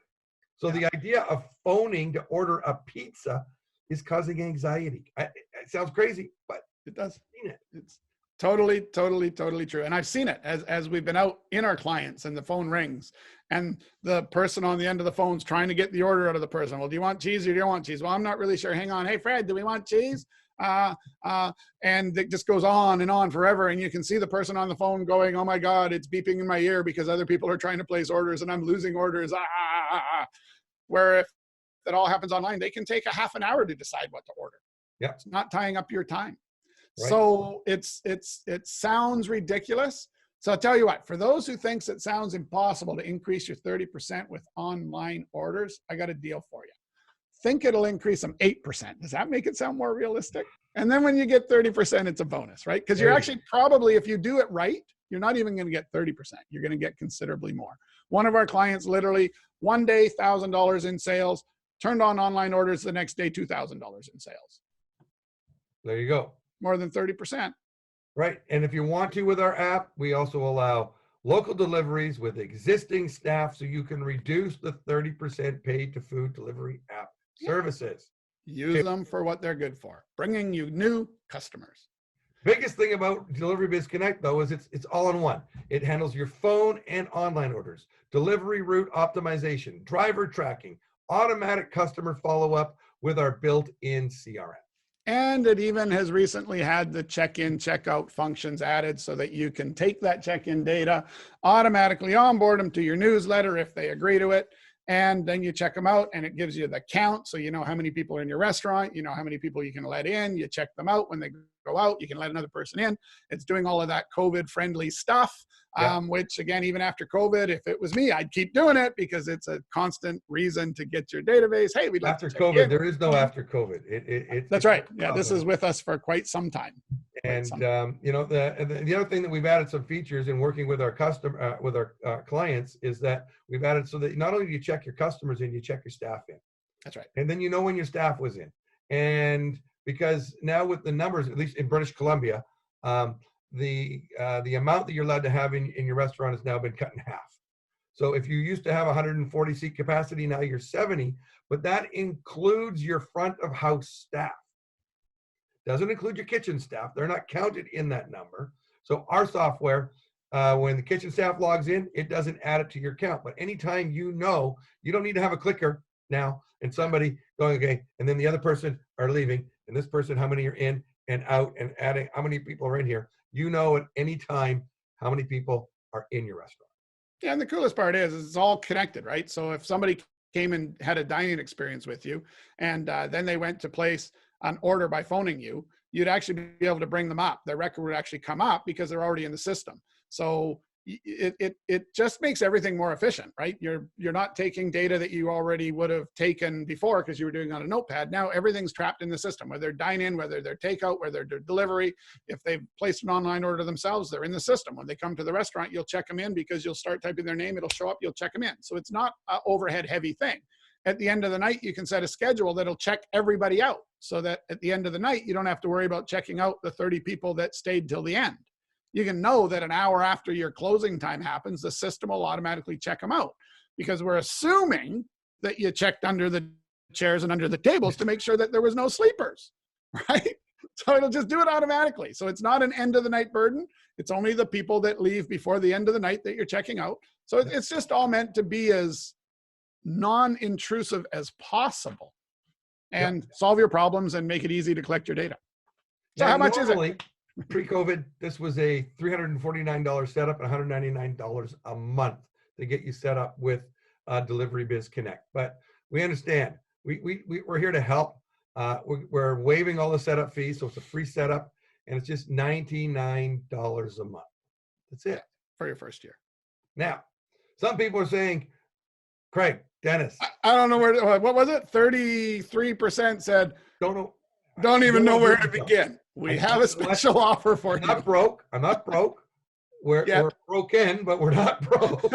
So the idea of phoning to order a pizza is causing anxiety. It sounds crazy, but
it does.
It's
totally true. And I've seen it as we've been out in our clients and the phone rings and the person on the end of the phone's trying to get the order out of the person. Well, do you want cheese or do you want cheese? Well, I'm not really sure. Hang on. Hey, Fred, do we want cheese? And it just goes on and on forever. And you can see the person on the phone going, oh my God, it's beeping in my ear because other people are trying to place orders and I'm losing orders. Where if that all happens online, they can take a half an hour to decide what to order.
Yeah.
It's not tying up your time.
Right.
So it sounds ridiculous. So I'll tell you what, for those who thinks it sounds impossible to increase your 30% with online orders, I got a deal for you. think it'll increase them 8%. Does that make it sound more realistic? And then when you get 30%, it's a bonus, right? Because you're actually probably, if you do it right, you're not even going to get 30%. You're going to get considerably more. One of our clients literally one day, $1,000 in sales, turned on online orders the next day, $2,000 in sales.
There you go.
More than 30%.
Right. And if you want to with our app, we also allow local deliveries with existing staff so you can reduce the 30% paid to food delivery app services.
Use them for what they're good for, bringing you new customers.
Biggest thing about Delivery Biz Connect, though, is it's all in one. It handles your phone and online orders, delivery route optimization, driver tracking, automatic customer follow-up with our built-in CRM.
And it even has recently had the check-in, checkout functions added so that you can take that check-in data, automatically onboard them to your newsletter if they agree to it, and then you check them out and it gives you the count. So you know how many people are in your restaurant, you know how many people you can let in, you check them out when they go out, you can let another person in. It's doing all of that COVID-friendly stuff, which again, even after COVID, if it was me, I'd keep doing it because it's a constant reason to get your database. Hey, we'd like
after
to
COVID, there is no after COVID.
That's right. Yeah, this is with us for quite some time.
And you know, the other thing that we've added some features in working with our customer with our clients is that we've added so that not only do you check your customers in, you check your staff in.
That's right.
And then you know when your staff was in. And because now with the numbers, at least in British Columbia, the amount that you're allowed to have in your restaurant has now been cut in half. So if you used to have 140 seat capacity, now you're 70, but that includes your front of house staff. Doesn't include your kitchen staff. They're not counted in that number. So our software, when the kitchen staff logs in, it doesn't add it to your count. But anytime you know, you don't need to have a clicker now and somebody going, okay, and then the other person are leaving, and this person, how many are in and out and adding, how many people are in here. You know at any time how many people are in your restaurant.
Yeah, and the coolest part is it's all connected, right? So if somebody came and had a dining experience with you, and then they went to place an order by phoning you, you'd actually be able to bring them up. Their record would actually come up because they're already in the system. So it just makes everything more efficient, right? You're not taking data that you already would have taken before because you were doing on a notepad. Now everything's trapped in the system, whether they're dine-in, whether they're takeout, whether they're delivery. If they've placed an online order themselves, they're in the system. When they come to the restaurant, you'll check them in because you'll start typing their name, it'll show up, you'll check them in. So it's not an overhead heavy thing. At the end of the night, you can set a schedule that'll check everybody out so that at the end of the night, you don't have to worry about checking out the 30 people that stayed till the end. You can know that an hour after your closing time happens, the system will automatically check them out because we're assuming that you checked under the chairs and under the tables to make sure that there was no sleepers, right? So it'll just do it automatically. So it's not an end of the night burden. It's only the people that leave before the end of the night that you're checking out. So it's just all meant to be as non-intrusive as possible and solve your problems and make it easy to collect your data. So how much is it?
Pre-COVID, this was a $349 setup and $199 a month to get you set up with Delivery Biz Connect. But we understand. We're here to help. We're waiving all the setup fees, so it's a free setup, and it's just $99 a month. That's it.
For your first year.
Now, some people are saying, Craig, Dennis.
I don't know where, what was it? 33% said, don't even know where to begin. We have a special offer for you.
I'm not broke. I'm not broke. We're broken, but we're not broke.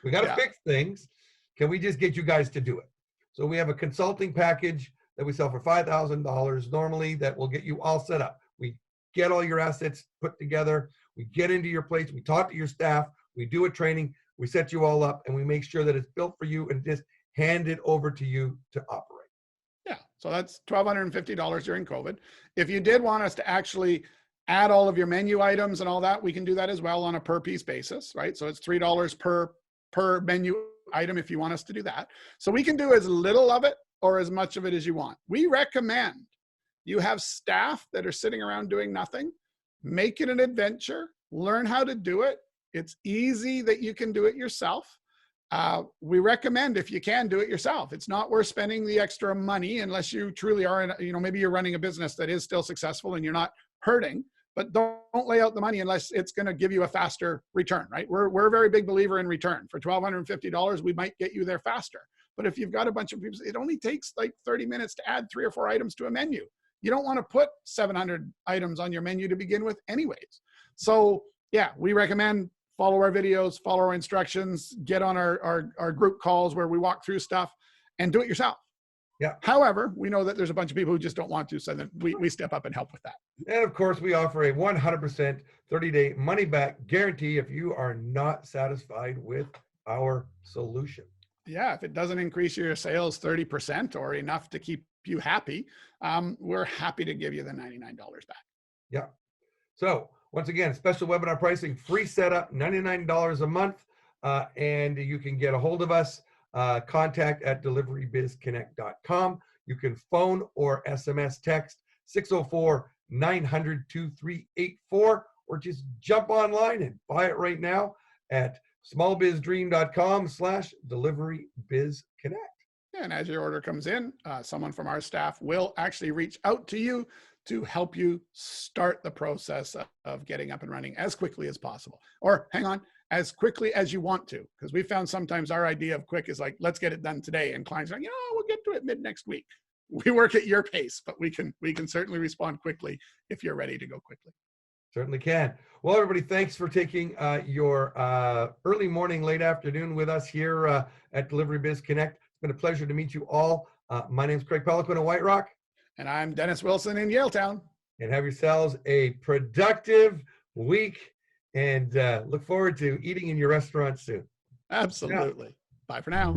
We got to fix things. Can we just get you guys to do it? So we have a consulting package that we sell for $5,000 normally that will get you all set up. We get all your assets put together. We get into your place. We talk to your staff. We do a training. We set you all up, and we make sure that it's built for you and just hand it over to you to operate.
Yeah, so that's $1,250 during COVID. If you did want us to actually add all of your menu items and all that, we can do that as well on a per piece basis, right? So it's $3 per menu item if you want us to do that. So we can do as little of it or as much of it as you want. We recommend you have staff that are sitting around doing nothing. Make it an adventure. Learn how to do it. It's easy that you can do it yourself. We recommend if you can do it yourself. It's not worth spending the extra money unless you truly are, maybe you're running a business that is still successful and you're not hurting, but don't lay out the money unless it's going to give you a faster return, right? We're a very big believer in return. For $1,250, we might get you there faster. But if you've got a bunch of people, it only takes like 30 minutes to add 3 or 4 items to a menu. You don't want to put 700 items on your menu to begin with anyways. So yeah, we recommend follow our videos, follow our instructions, get on our group calls where we walk through stuff, and do it yourself.
Yeah.
However, we know that there's a bunch of people who just don't want to, so then we step up and help with that.
And of course, we offer a 100% 30-day money-back guarantee if you are not satisfied with our solution.
Yeah, if it doesn't increase your sales 30% or enough to keep you happy, we're happy to give you the $99 back.
Yeah. So once again, special webinar pricing, free setup, $99 a month, and you can get a hold of us, contact at deliverybizconnect.com. You can phone or SMS text 604-900-2384, or just jump online and buy it right now at smallbizdream.com/deliverybizconnect.
And as your order comes in, someone from our staff will actually reach out to you to help you start the process of getting up and running as quickly as possible. Or hang on, as quickly as you want to, because we found sometimes our idea of quick is like, let's get it done today. And clients are like, we'll get to it mid next week. We work at your pace, but we can certainly respond quickly if you're ready to go quickly.
Certainly can. Well, everybody, thanks for taking your early morning, late afternoon with us here at Delivery Biz Connect. It's been a pleasure to meet you all. My name is Craig Peloquin of White Rock.
And I'm Dennis Wilson in Yaletown.
And have yourselves a productive week, and look forward to eating in your restaurant soon.
Absolutely. Yeah. Bye for now.